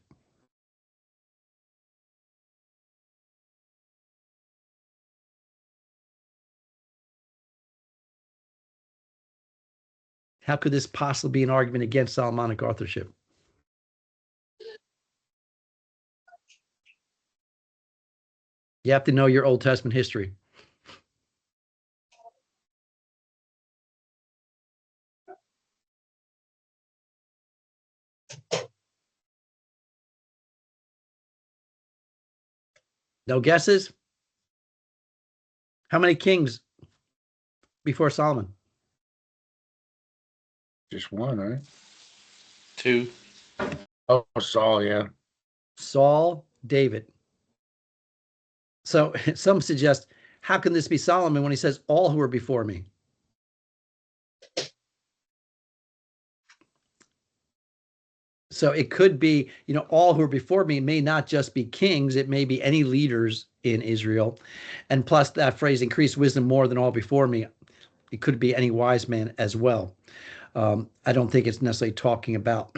How could this possibly be an argument against Solomonic authorship? You have to know your Old Testament history. No guesses? How many kings before Solomon? Just one, right? 2. Oh, Saul, yeah. Saul, David. So some suggest, how can this be Solomon when he says all who are before me? So it could be, all who are before me may not just be kings. It may be any leaders in Israel. And plus that phrase, increase wisdom more than all before me. It could be any wise man as well. I don't think it's necessarily talking about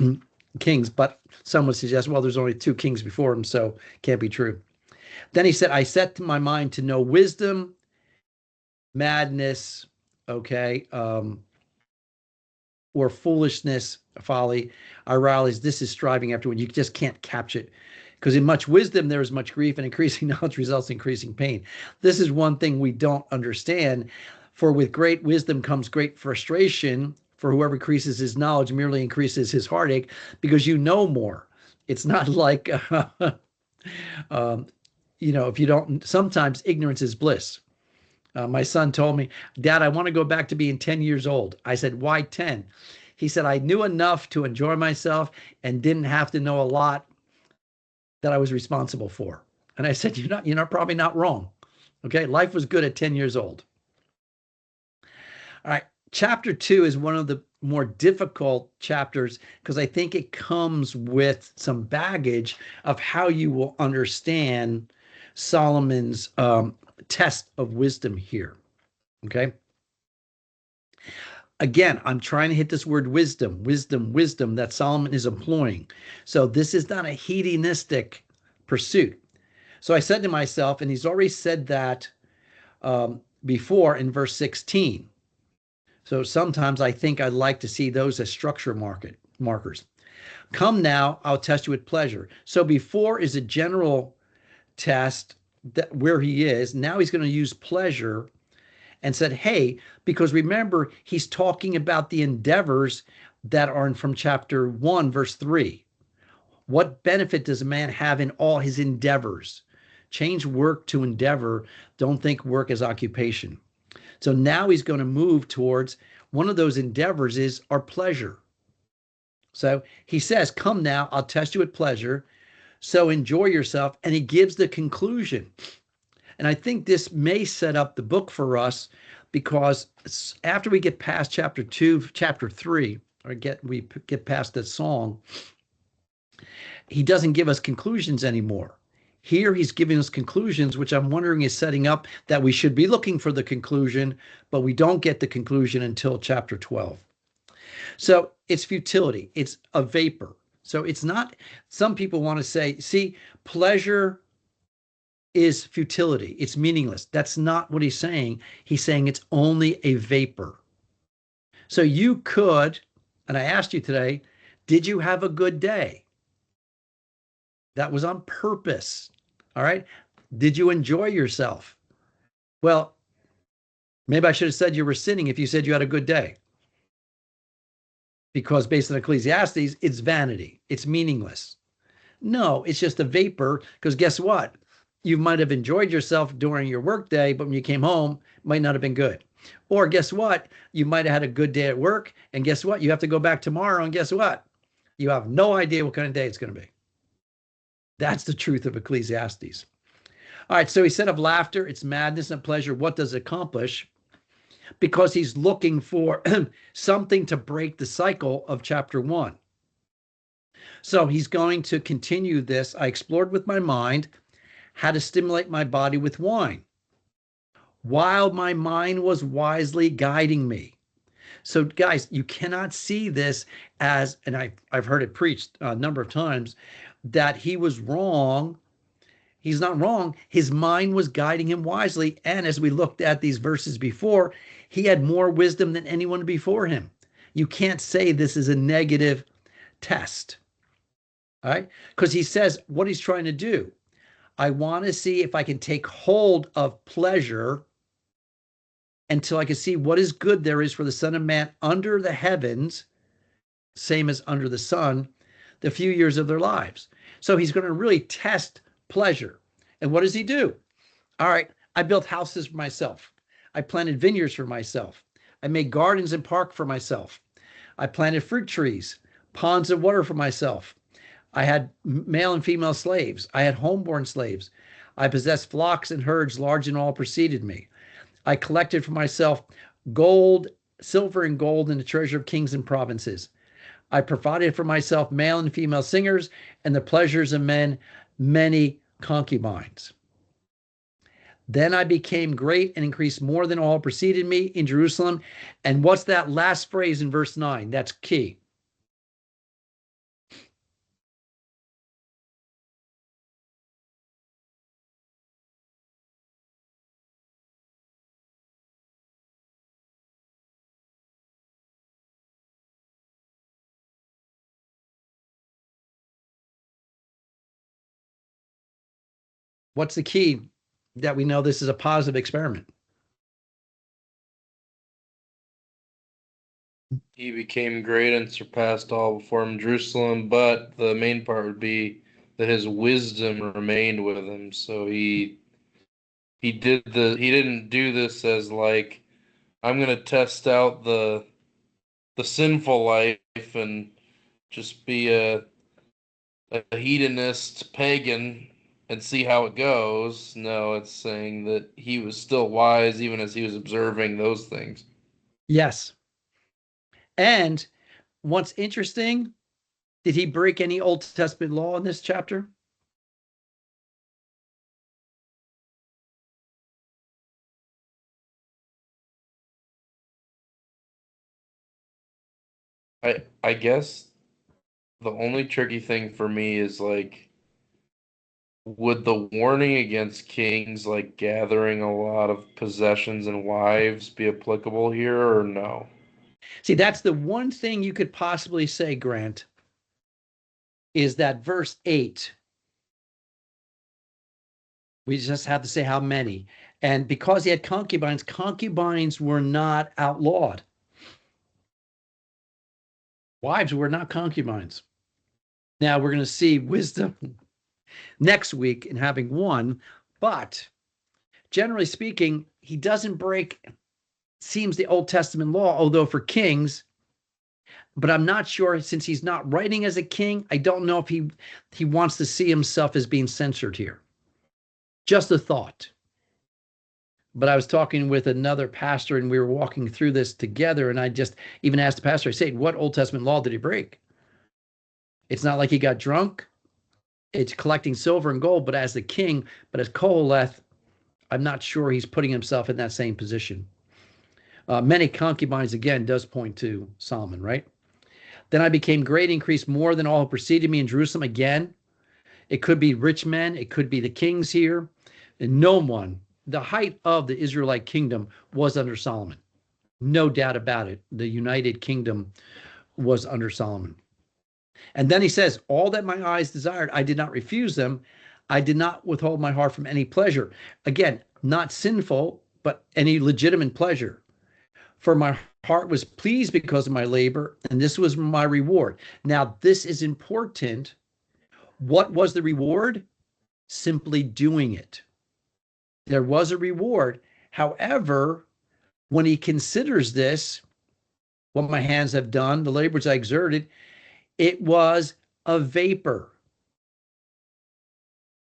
kings, but some would suggest, well, there's only 2 kings before him, so it can't be true. Then he said, I set my mind to know wisdom, madness, okay, or foolishness, folly. I realize this is striving after when you just can't capture it. Because in much wisdom, there is much grief, and increasing knowledge results in increasing pain. This is one thing we don't understand. For with great wisdom comes great frustration. For whoever increases his knowledge merely increases his heartache, because you know more. It's not like, if you don't, sometimes ignorance is bliss. My son told me, Dad, I want to go back to being 10 years old. I said, why 10? He said, I knew enough to enjoy myself and didn't have to know a lot that I was responsible for. And I said, you're probably not wrong. Okay, life was good at 10 years old. All right, chapter 2 is one of the more difficult chapters because I think it comes with some baggage of how you will understand Solomon's test of wisdom here. Okay. Again, I'm trying to hit this word wisdom that Solomon is employing. So this is not a hedonistic pursuit. So I said to myself, and he's already said that before in verse 16. So sometimes I think I'd like to see those as structure markers. Come now, I'll test you with pleasure. So before is a general test that where he is. Now he's going to use pleasure and said, hey, because remember, he's talking about the endeavors that are from chapter 1, verse 3. What benefit does a man have in all his endeavors? Change work to endeavor. Don't think work as occupation. So now he's going to move towards one of those endeavors is our pleasure. So he says, come now, I'll test you with pleasure. So enjoy yourself. And he gives the conclusion. And I think this may set up the book for us because after we get past chapter 2, chapter 3, or we get past that song, he doesn't give us conclusions anymore. Here he's giving us conclusions, which I'm wondering is setting up that we should be looking for the conclusion, but we don't get the conclusion until chapter 12. So it's futility. It's a vapor. So it's not, some people want to say, see, pleasure is futility. It's meaningless. That's not what he's saying. He's saying it's only a vapor. So you could, and I asked you today, did you have a good day? That was on purpose. All right. Did you enjoy yourself? Well, maybe I should have said you were sinning if you said you had a good day. Because based on Ecclesiastes, it's vanity. It's meaningless. No, it's just a vapor. Because guess what? You might have enjoyed yourself during your workday, but when you came home, it might not have been good. Or guess what? You might have had a good day at work. And guess what? You have to go back tomorrow. And guess what? You have no idea what kind of day it's going to be. That's the truth of Ecclesiastes. All right, so he said of laughter, it's madness, and pleasure, what does it accomplish? Because he's looking for something to break the cycle of chapter 1. So he's going to continue this. I explored with my mind how to stimulate my body with wine, while my mind was wisely guiding me. So, guys, you cannot see this as, and I've heard it preached a number of times, that he was wrong. He's not wrong. His mind was guiding him wisely. And as we looked at these verses before, he had more wisdom than anyone before him. You can't say this is a negative test. All right? Because he says what he's trying to do. I want to see if I can take hold of pleasure until I can see what is good there is for the Son of Man under the heavens, same as under the sun, the few years of their lives. So he's going to really test pleasure. And what does he do? All right, I built houses for myself. I planted vineyards for myself. I made gardens and park for myself. I planted fruit trees, ponds of water for myself. I had male and female slaves. I had homeborn slaves. I possessed flocks and herds, large and all preceded me. I collected for myself gold, silver and gold, and the treasure of kings and provinces. I provided for myself male and female singers, and the pleasures of men, many concubines. Then I became great and increased more than all preceded me in Jerusalem. And what's that last phrase in verse 9? That's key. What's the key that we know this is a positive experiment? He became great and surpassed all before him, Jerusalem, but the main part would be that his wisdom remained with him. So he didn't do this as like, I'm gonna test out the sinful life and just be a hedonist pagan and see how it goes. No, it's saying that he was still wise even as he was observing those things. Yes. And what's interesting, did he break any Old Testament law in this chapter? I guess the only tricky thing for me is like, would the warning against kings like gathering a lot of possessions and wives be applicable here or no? See, that's the one thing you could possibly say, Grant, is that verse 8. We just have to say how many. And because he had concubines, concubines were not outlawed. Wives were not concubines. Now we're going to see wisdom next week in having one, but generally speaking, he doesn't break, seems, the Old Testament law, although for kings, but I'm not sure, since he's not writing as a king, I don't know if he wants to see himself as being censored here. Just a thought. But I was talking with another pastor and we were walking through this together, and I just even asked the pastor, I said, what Old Testament law did he break? It's not like he got drunk. It's collecting silver and gold, but as the king, but as Koheleth, I'm not sure he's putting himself in that same position. Many concubines, again, does point to Solomon, right? Then I became great, increased more than all who preceded me in Jerusalem. Again, it could be rich men. It could be the kings here. And no one, the height of the Israelite kingdom was under Solomon. No doubt about it. The United Kingdom was under Solomon. And then he says, all that my eyes desired, I did not refuse them. I did not withhold my heart from any pleasure. Again, not sinful, but any legitimate pleasure. For my heart was pleased because of my labor, and this was my reward. Now, this is important. What was the reward? Simply doing it. There was a reward. However, when he considers this, what my hands have done, the labors I exerted, it was a vapor.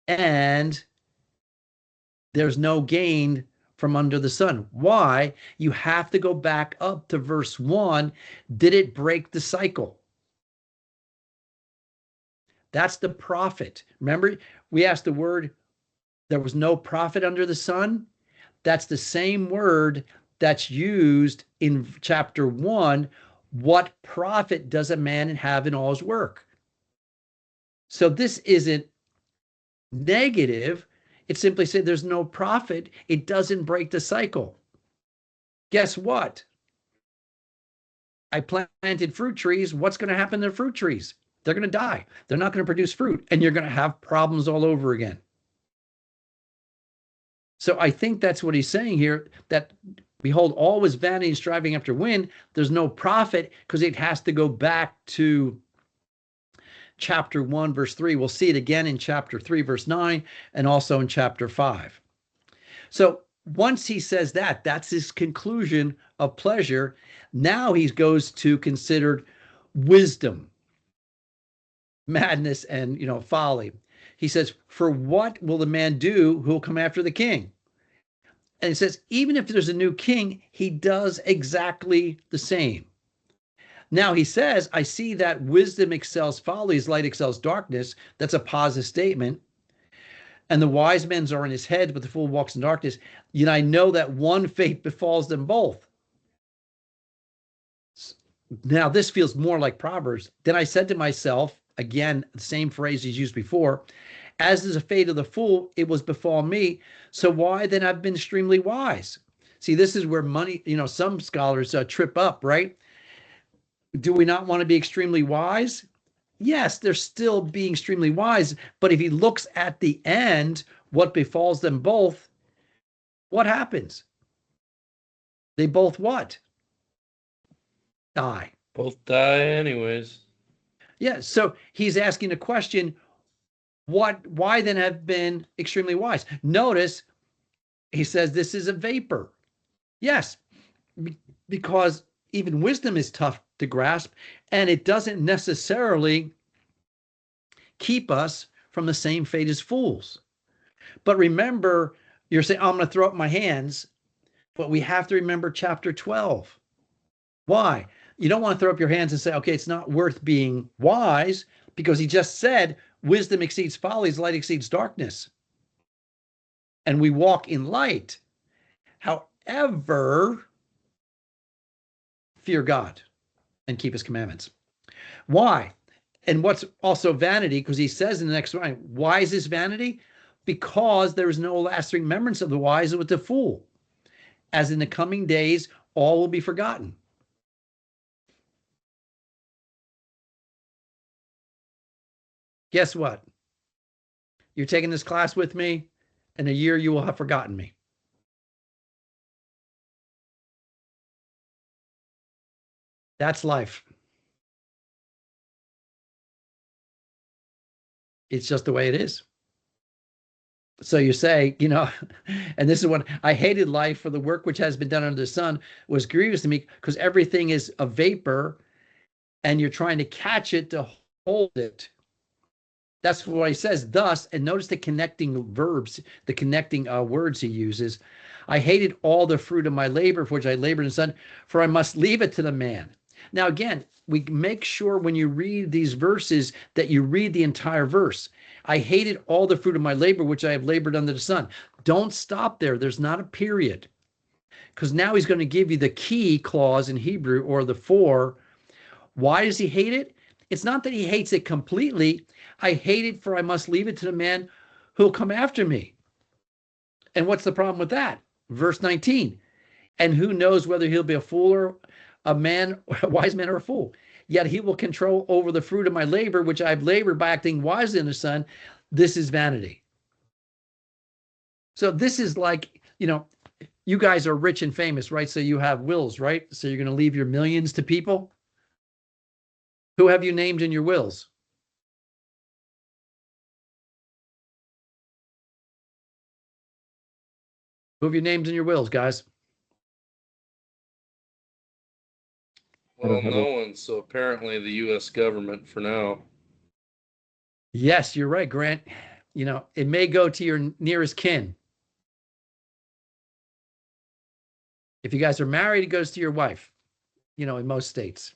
And there's no gain from under the sun. Why? You have to go back up to verse 1. Did it break the cycle? That's the profit. Remember, we asked the word, there was no profit under the sun. That's the same word that's used in chapter 1. What profit does a man have in all his work? So this isn't negative. It simply said there's no profit. It doesn't break the cycle. Guess what? I planted fruit trees. What's going to happen to fruit trees? They're going to die. They're not going to produce fruit, and you're going to have problems all over again. So I think that's what he's saying here, that behold, all is vanity and striving after wind. There's no profit, because it has to go back to chapter 1, verse 3. We'll see it again in chapter 3, verse 9, and also in chapter 5. So once he says that, that's his conclusion of pleasure. Now he goes to consider wisdom, madness, and folly. He says, for what will the man do who will come after the king? And he says, even if there's a new king, he does exactly the same. Now he says, I see that wisdom excels folly, as light excels darkness. That's a positive statement. And the wise men's are in his head, but the fool walks in darkness. Yet I know that one fate befalls them both. Now this feels more like Proverbs. Then I said to myself, again, the same phrase he's used before, as is the fate of the fool, it was befall me. So why then I've been extremely wise? See, this is where money, some scholars trip up, right? Do we not want to be extremely wise? Yes, they're still being extremely wise. But if he looks at the end, what befalls them both, what happens? They both what? Die. Both die anyways. Yeah, so he's asking the question, why then have been extremely wise? Notice he says this is a vapor. Yes, because even wisdom is tough to grasp, and it doesn't necessarily keep us from the same fate as fools. But remember, you're saying, I'm going to throw up my hands, but we have to remember chapter 12. Why? You don't want to throw up your hands and say, okay, it's not worth being wise, because he just said, wisdom exceeds folly, light exceeds darkness. And we walk in light. However, fear God and keep his commandments. Why? And what's also vanity, because he says in the next line, why is this vanity? Because there is no lasting remembrance of the wise with the fool. As in the coming days, all will be forgotten. Guess what? You're taking this class with me. In a year, you will have forgotten me. That's life. It's just the way it is. So you say, and this is what I hated life, for the work which has been done under the sun was grievous to me, because everything is a vapor and you're trying to catch it to hold it. That's what he says, thus, and notice the connecting verbs, the connecting words he uses. I hated all the fruit of my labor, for which I labored in the sun, for I must leave it to the man. Now, again, we make sure when you read these verses that you read the entire verse. I hated all the fruit of my labor, which I have labored under the sun. Don't stop there. There's not a period. Because now he's going to give you the key clause in Hebrew, or the for. Why does he hate it? It's not that he hates it completely. I hate it, for I must leave it to the man who will come after me. And what's the problem with that? Verse 19. And who knows whether he'll be a fool or a man, a wise man or a fool? Yet he will control over the fruit of my labor, which I've labored by acting wisely in the sun. This is vanity. So this is like, you guys are rich and famous, right? So you have wills, right? So you're going to leave your millions to people. Who have you named in your wills? Who have you named in your wills, guys? Well, no one. So apparently the U.S. government for now. Yes, you're right, Grant. It may go to your nearest kin. If you guys are married, it goes to your wife, you know, in most states,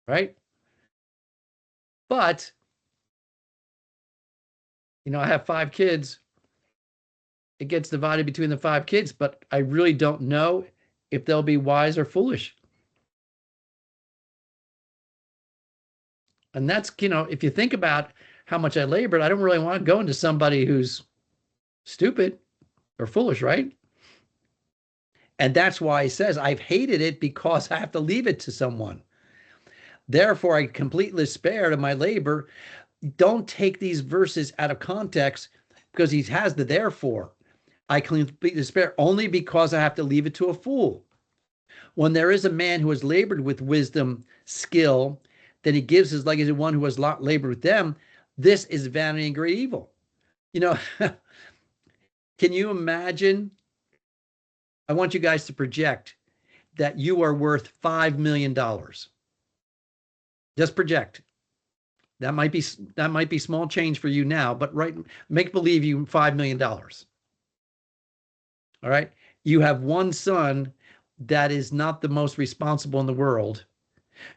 right? But, you know, I have 5 kids. It gets divided between the 5 kids, but I really don't know if they'll be wise or foolish. And that's, you know, if you think about how much I labored, I don't really want to go into somebody who's stupid or foolish, right? And that's why he says, I've hated it because I have to leave it to someone. Therefore, I completely despair of my labor. Don't take these verses out of context because he has the therefore. I completely despair only because I have to leave it to a fool. When there is a man who has labored with wisdom, skill, then he gives his legacy to one who has labored with them. This is vanity and great evil. You know, can you imagine? I want you guys to project that you are worth $5 million. Just project. That might be small change for you now, but right, make believe you $5 million. All right. You have one son that is not the most responsible in the world.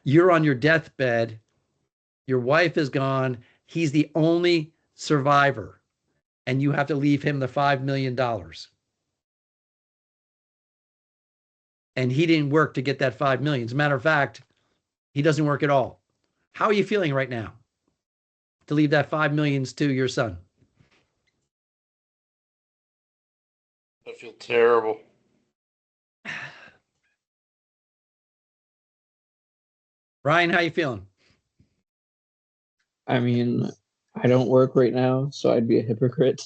You're on your deathbed. Your wife is gone. He's the only survivor, and you have to leave him the $5 million. And he didn't work to get that 5 million. As a matter of fact, he doesn't work at all. How are you feeling right now to leave that 5 millions to your son? I feel terrible. Ryan, how you feeling? I mean, I don't work right now, so I'd be a hypocrite.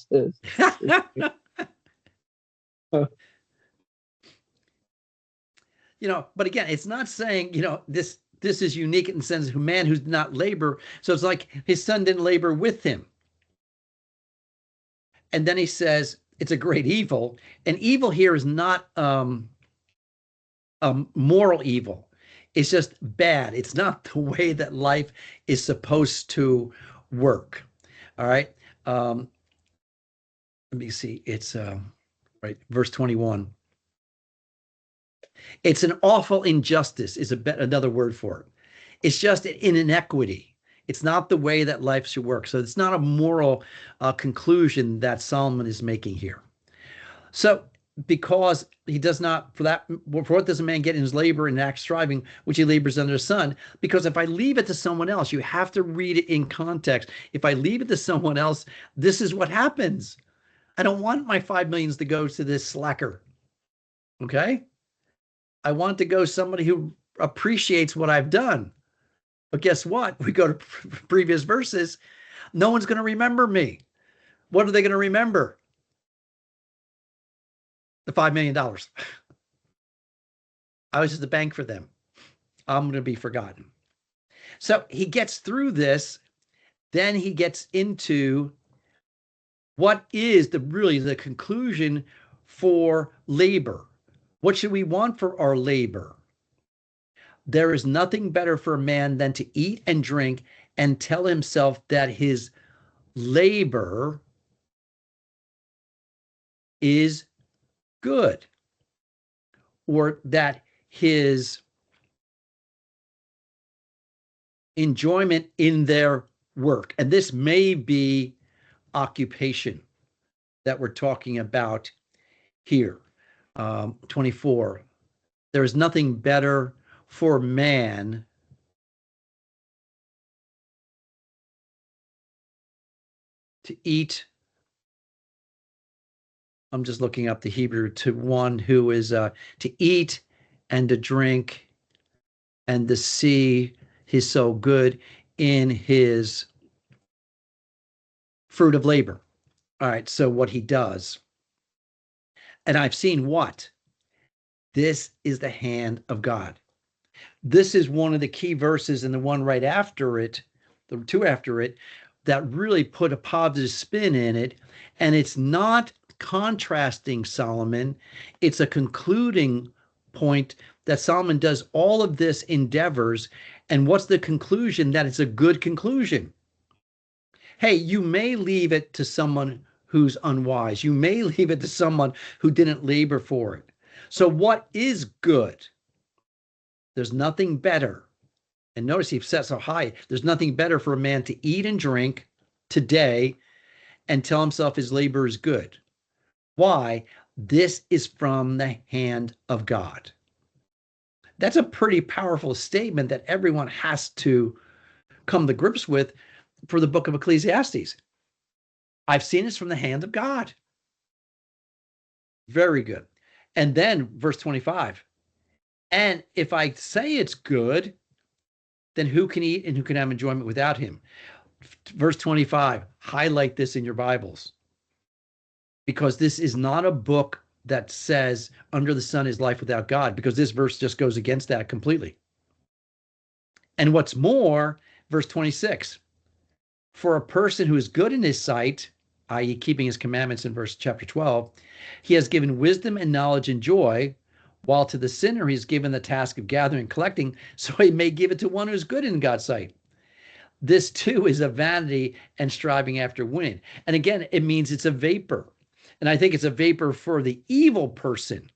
You know, but again, it's not saying, you know, this is unique in the sense of a man who's not labor. So it's like his son didn't labor with him. And then he says it's a great evil. And evil here is not moral evil. It's just bad. It's not the way that life is supposed to work. All right. Let me see. It's right, verse 21. It's an awful injustice is another word for it. It's just an inequity. It's not the way that life should work. So it's not a moral conclusion that Solomon is making here. So because he does not, for what does a man get in his labor and act striving, which he labors under the sun? Because if I leave it to someone else, you have to read it in context. If I leave it to someone else, this is what happens. I don't want my 5 millions to go to this slacker. Okay? I want to go somebody who appreciates what I've done. But guess what? We go to previous verses. No one's going to remember me. What are they going to remember? The $5 million. I was at the bank for them. I'm going to be forgotten. So he gets through this. Then he gets into what is really the conclusion for labor. What should we want for our labor? There is nothing better for a man than to eat and drink and tell himself that his labor is good, or that his enjoyment in their work, and this may be occupation that we're talking about here. 24, there is nothing better for man to eat. I'm just looking up the Hebrew, to one who is to eat and to drink and to see his so good in his fruit of labor. All right, so what he does. And I've seen what? This is the hand of God. This is one of the key verses, and the one right after it, the two after it, that really put a positive spin in it. And it's not contrasting Solomon. It's a concluding point that Solomon does all of this endeavors. And what's the conclusion? That it's a good conclusion. Hey, you may leave it to someone who's unwise. You may leave it to someone who didn't labor for it. So what is good? There's nothing better. And notice he sets so high. There's nothing better for a man to eat and drink today and tell himself his labor is good. Why? This is from the hand of God. That's a pretty powerful statement that everyone has to come to grips with for the book of Ecclesiastes. I've seen this from the hand of God. Very good. And then verse 25. And if I say it's good, then who can eat and who can have enjoyment without him? Verse 25, highlight this in your Bibles. Because this is not a book that says under the sun is life without God, because this verse just goes against that completely. And what's more, verse 26, for a person who is good in his sight, i.e. keeping his commandments in chapter 12, he has given wisdom and knowledge and joy, while to the sinner he's given the task of gathering and collecting, so he may give it to one who's good in God's sight. This too is a vanity and striving after winning. And again, it means it's a vapor. And I think it's a vapor for the evil person.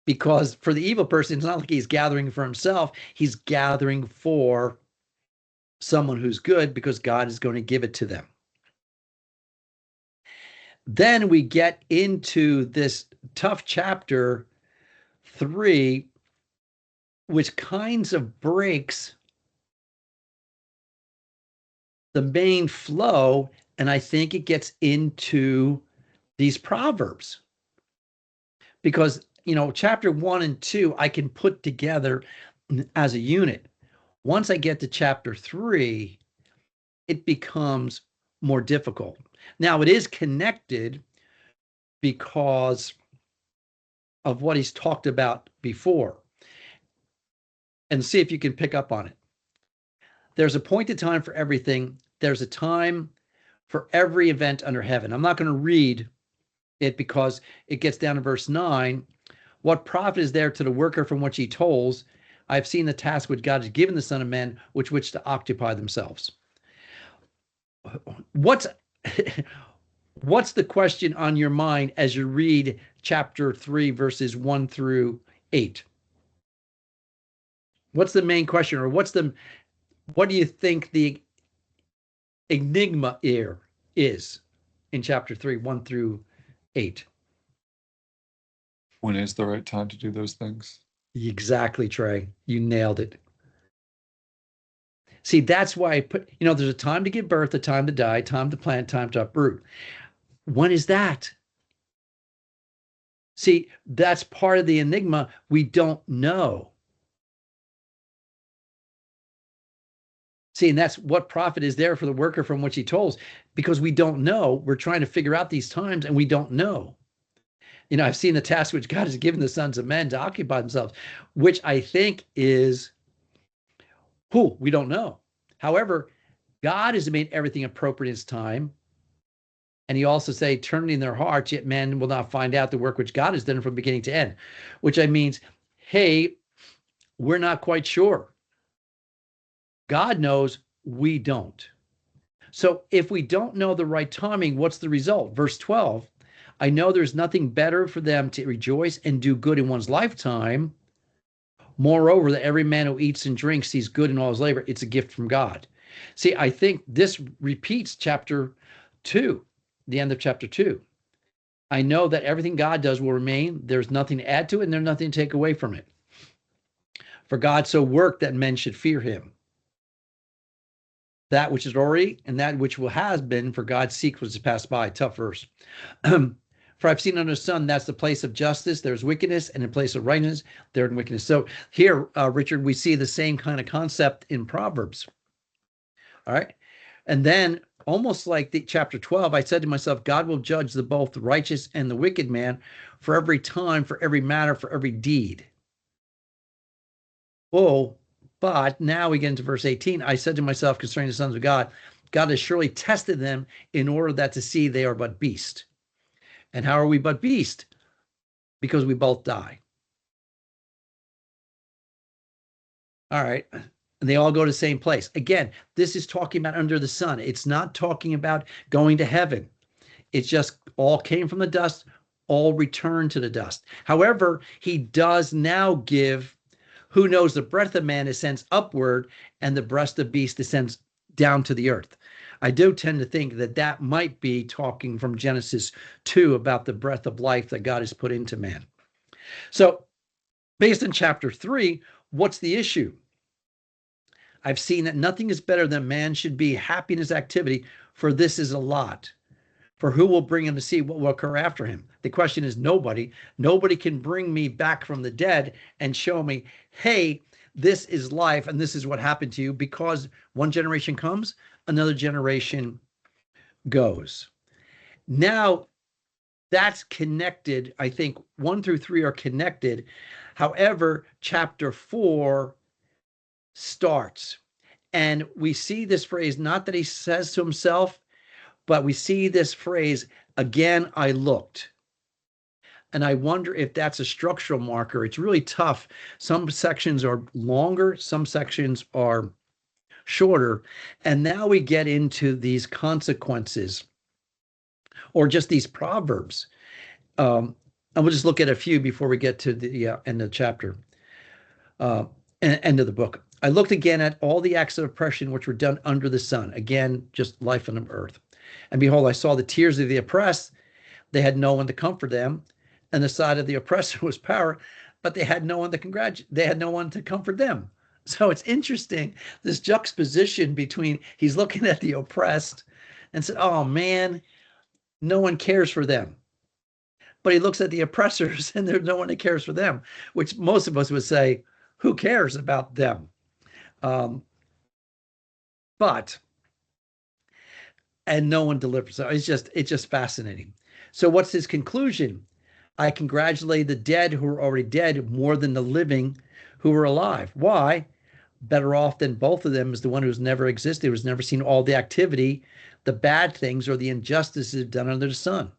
Because for the evil person, it's not like he's gathering for himself. He's gathering for someone who's good because God is going to give it to them. Then we get into this tough chapter 3, which kinds of breaks the main flow, and I think it gets into these Proverbs. Because, chapter 1 and 2, I can put together as a unit. Once I get to chapter 3, it becomes more difficult. Now, it is connected because of what he's talked about before. And see if you can pick up on it. There's appointed time for everything. There's a time for every event under heaven. I'm not going to read it because it gets down to verse 9. What profit is there to the worker from which he tolls? I've seen the task which God has given the Son of Man, which to occupy themselves. What's the question on your mind as you read chapter 3, verses 1 through 8? What's the main question, or what do you think the enigma here is in chapter 3, 1 through 8? When is the right time to do those things? Exactly, Trey. You nailed it. See, that's why I put, there's a time to give birth, a time to die, time to plant, time to uproot. When is that? See, that's part of the enigma. We don't know. See, and that's what profit is there for the worker from which he tolls, because we don't know. We're trying to figure out these times and we don't know. I've seen the task which God has given the sons of men to occupy themselves, which I think is, we don't know. However, God has made everything appropriate in his time. And he also say, turning in their hearts, yet men will not find out the work which God has done from beginning to end, which means, hey, we're not quite sure. God knows, we don't. So if we don't know the right timing, what's the result? Verse 12, I know there's nothing better for them to rejoice and do good in one's lifetime. Moreover, that every man who eats and drinks sees good in all his labor. It's a gift from God. See, I think this repeats chapter 2, the end of chapter 2. I know that everything God does will remain. There's nothing to add to it, and there's nothing to take away from it. For God so worked that men should fear him. That which is already and that which will has been, for God seeks was to pass by. Tough verse. For I've seen under the sun, that's the place of justice. There's wickedness, and in place of righteousness, there's wickedness. So here, Richard, we see the same kind of concept in Proverbs. All right. And then almost like the chapter 12, I said to myself, God will judge both the righteous and the wicked man for every time, for every matter, for every deed. Oh, but now we get into verse 18. I said to myself concerning the sons of God, God has surely tested them in order that to see they are but beast. And how are we but beast? Because we both die. All right. And they all go to the same place. Again, this is talking about under the sun. It's not talking about going to heaven. It's just all came from the dust. all return to the dust. However, he does now give, who knows, the breath of man ascends upward and the breath of beast descends down to the earth. I do tend to think that that might be talking from Genesis 2 about the breath of life that God has put into man. So based on chapter 3, what's the issue? I've seen that nothing is better than man should be happy in his activity, for this is a lot. For who will bring him to see what will occur after him? The question is nobody. Nobody can bring me back from the dead and show me, hey, this is life and this is what happened to you, because one generation comes, another generation goes. Now, that's connected. I think 1 through 3 are connected. However, chapter 4 starts, and we see this phrase, not that he says to himself, but we see this phrase, again, I looked. And I wonder if that's a structural marker. It's really tough. Some sections are longer, some sections are shorter. And now we get into these consequences, or just these proverbs. And we'll just look at a few before we get to the end of the chapter, end of the book. I looked again at all the acts of oppression which were done under the sun. Again, just life on the earth. And behold, I saw the tears of the oppressed. They had no one to comfort them. And the side of the oppressor was power, but they had no one to they had no one to comfort them. So it's interesting, this juxtaposition between he's looking at the oppressed and said, oh man, no one cares for them. But he looks at the oppressors and there's no one that cares for them, which most of us would say, who cares about them? And no one delivers. So it's just fascinating. So what's his conclusion? I congratulate the dead who are already dead more than the living who are alive. Why? Better off than both of them is the one who's never existed, who's never seen all the activity, the bad things, or the injustices done under the sun.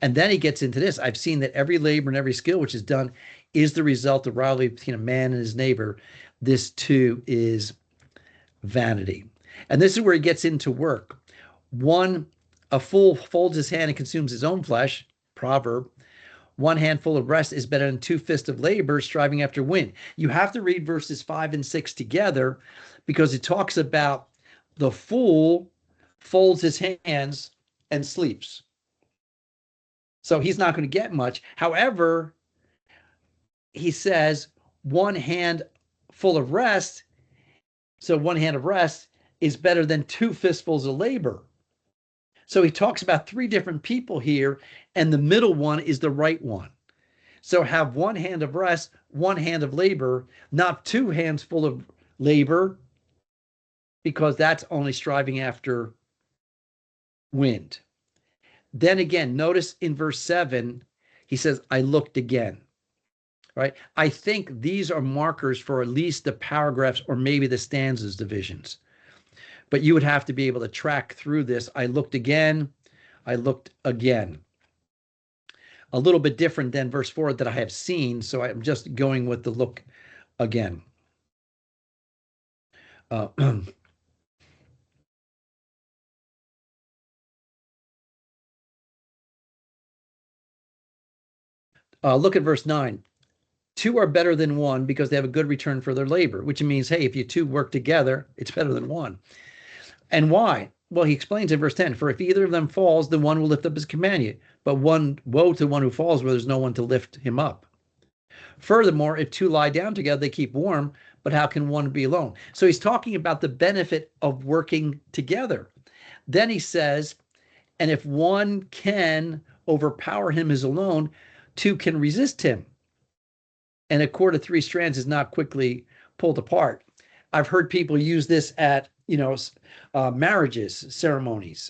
And then he gets into this. I've seen that every labor and every skill which is done is the result of rivalry between a man and his neighbor. This too is vanity. And this is where he gets into work. A fool folds his hand and consumes his own flesh, proverb. One handful of rest is better than 2 fists of labor, striving after wind. You have to read verses 5 and 6 together, because it talks about the fool folds his hands and sleeps. So he's not going to get much. However, he says one hand full of rest, so one hand of rest is better than 2 fistfuls of labor. So he talks about 3 different people here, and the middle one is the right one. So have one hand of rest, one hand of labor, not 2 hands full of labor, because that's only striving after wind. Then again, notice in verse 7, he says, I looked again. Right? I think these are markers for at least the paragraphs or maybe the stanzas divisions. But you would have to be able to track through this. I looked again. I looked again. A little bit different than verse 4 that I have seen. So I'm just going with the look again. Look at verse 9. 2 are better than 1 because they have a good return for their labor, which means, hey, if you 2 work together, it's better than 1. And why? Well, he explains in verse 10, for if either of them falls, the one will lift up his companion. But woe to one who falls where there's no one to lift him up. Furthermore, if 2 lie down together, they keep warm, but how can one be alone? So he's talking about the benefit of working together. Then he says, and if one can overpower him as alone, 2 can resist him. And a cord of 3 strands is not quickly pulled apart. I've heard people use this at, marriages, ceremonies,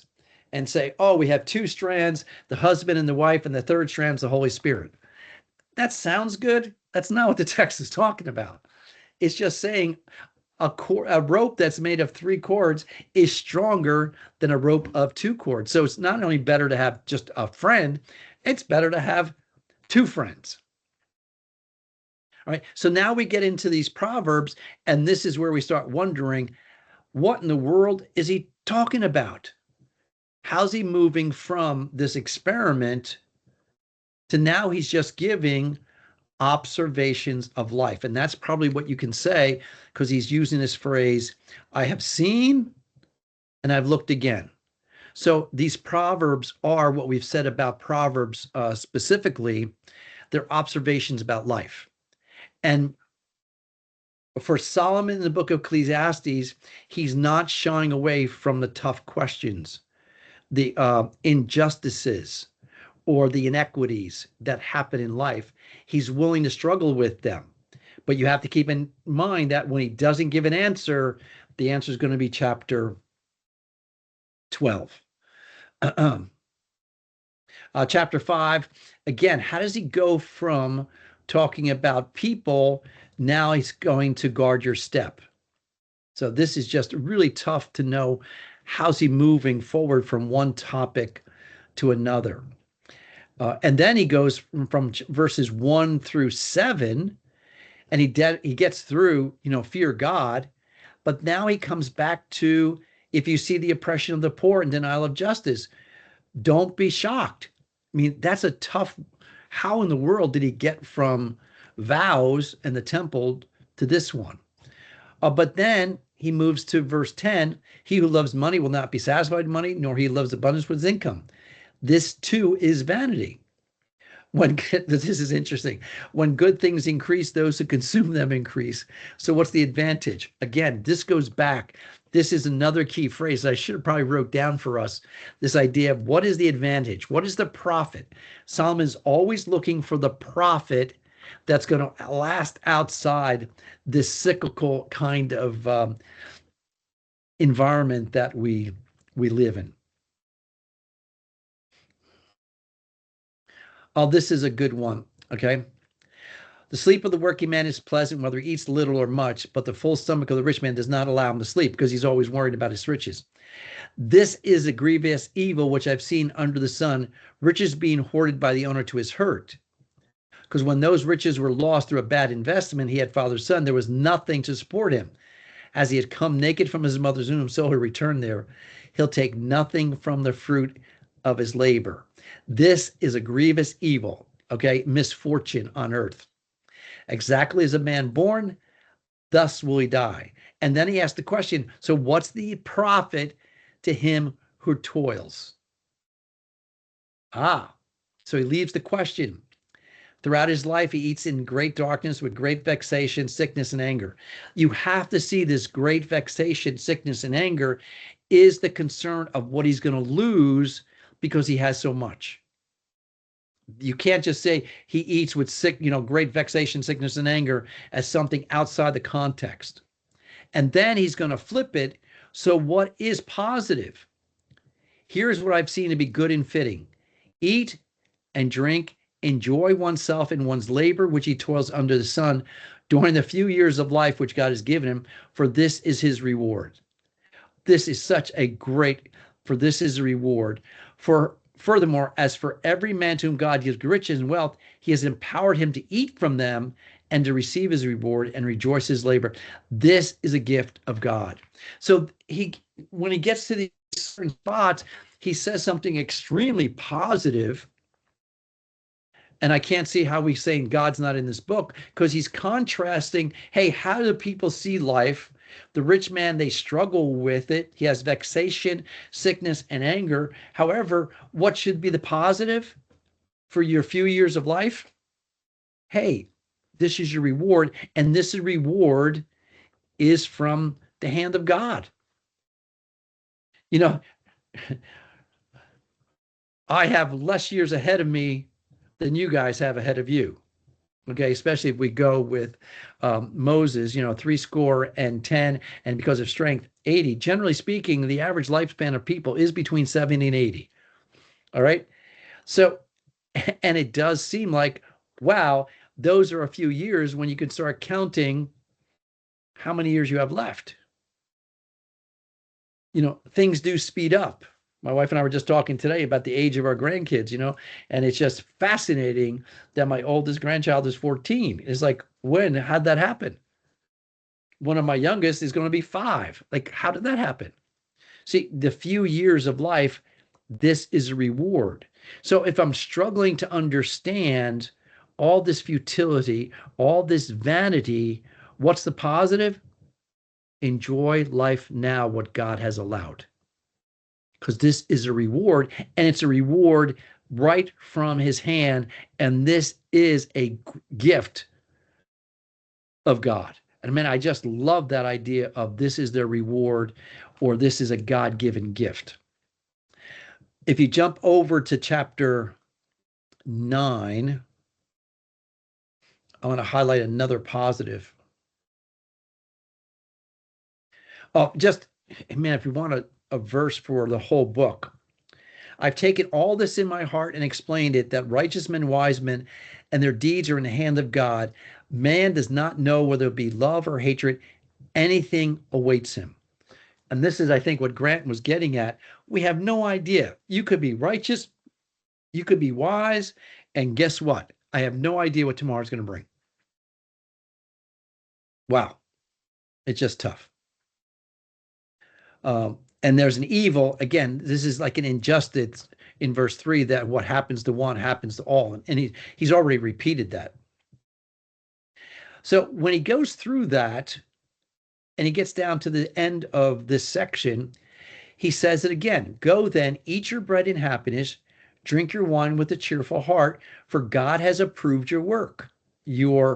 and say, oh, we have 2 strands, the husband and the wife, and the 3rd strand's the Holy Spirit. That sounds good. That's not what the text is talking about. It's just saying a rope that's made of 3 cords is stronger than a rope of 2 cords. So it's not only better to have just a friend, it's better to have 2 friends. All right. So now we get into these proverbs, and this is where we start wondering, what in the world is he talking about? How's he moving from this experiment So now he's just giving observations of life. And that's probably what you can say, because he's using this phrase, I have seen and I've looked again. So these proverbs are what we've said about proverbs specifically. They're observations about life. And for Solomon in the book of Ecclesiastes, he's not shying away from the tough questions, the injustices, or the inequities that happen in life. He's willing to struggle with them. But you have to keep in mind that when he doesn't give an answer, the answer is going to be chapter 12. Chapter 5, again, how does he go from talking about people, now he's going to guard your step? So this is just really tough to know, how's he moving forward from one topic to another. And then he goes from verses 1 through 7, and he gets through, fear God. But now he comes back to, if you see the oppression of the poor and denial of justice, don't be shocked. I mean, that's a tough, how in the world did he get from vows and the temple to this one? But then he moves to verse 10, he who loves money will not be satisfied with money, nor he who loves abundance with his income. This too is vanity. This is interesting. When good things increase, those who consume them increase. So what's the advantage? Again, this goes back. This is another key phrase I should have probably wrote down for us. This idea of what is the advantage? What is the profit? Solomon's always looking for the profit that's going to last outside this cyclical kind of environment that we live in. Oh, this is a good one, okay? The sleep of the working man is pleasant, whether he eats little or much, but the full stomach of the rich man does not allow him to sleep, because he's always worried about his riches. This is a grievous evil which I've seen under the sun, riches being hoarded by the owner to his hurt. Because when those riches were lost through a bad investment, he had father's son, there was nothing to support him. As he had come naked from his mother's womb, so he'll return there. He'll take nothing from the fruit of his labor. This is a grievous evil, okay? Misfortune on earth. Exactly as a man born, thus will he die. And then he asked the question, so what's the profit to him who toils? So he leaves the question. Throughout his life, he eats in great darkness with great vexation, sickness, and anger. You have to see this great vexation, sickness, and anger is the concern of what he's going to lose because he has so much. You can't just say he eats with great vexation, sickness, and anger as something outside the context. And then he's going to flip it. So what is positive? Here's what I've seen to be good and fitting. Eat and drink, enjoy oneself in one's labor, which he toils under the sun, during the few years of life which God has given him, for this is his reward. This is such a great, for this is a reward. Furthermore, as for every man to whom God gives riches and wealth, he has empowered him to eat from them and to receive his reward and rejoice his labor. This is a gift of God. So when he gets to these certain spots, he says something extremely positive. And I can't see how he's saying God's not in this book, because he's contrasting, hey, how do people see life? The rich man, they struggle with it. He has vexation, sickness, and anger. However, what should be the positive for your few years of life? Hey, this is your reward, and this reward is from the hand of God. I have less years ahead of me than you guys have ahead of you. Okay, especially if we go with Moses, 70, and because of strength, 80. Generally speaking, the average lifespan of people is between 70 and 80. All right. So, and it does seem like, wow, those are a few years when you can start counting how many years you have left. Things do speed up. My wife and I were just talking today about the age of our grandkids, and it's just fascinating that my oldest grandchild is 14. It's like, how'd that happen? One of my youngest is going to be 5. Like, how did that happen? See, the few years of life, this is a reward. So if I'm struggling to understand all this futility, all this vanity, what's the positive? Enjoy life now, what God has allowed. Because this is a reward, and it's a reward right from his hand. And this is a gift of God. And man, I just love that idea of this is their reward, or this is a God-given gift. If you jump over to chapter 9, I want to highlight another positive. Oh, just, man, if you want a verse for the whole book, I've taken all this in my heart and explained it, that righteous men, wise men, and their deeds are in the hand of God. Man does not know whether it be love or hatred. Anything awaits him. And this is, I think, what Grant was getting at. We have no idea. You could be righteous, you could be wise, and guess what? I have no idea what tomorrow's going to bring. Wow. It's just tough. And there's an evil, again, this is like an injustice in verse 3, that what happens to one happens to all. And he's already repeated that. So when he goes through that and he gets down to the end of this section, he says it again. Go then, eat your bread in happiness, drink your wine with a cheerful heart, for God has approved your work. Your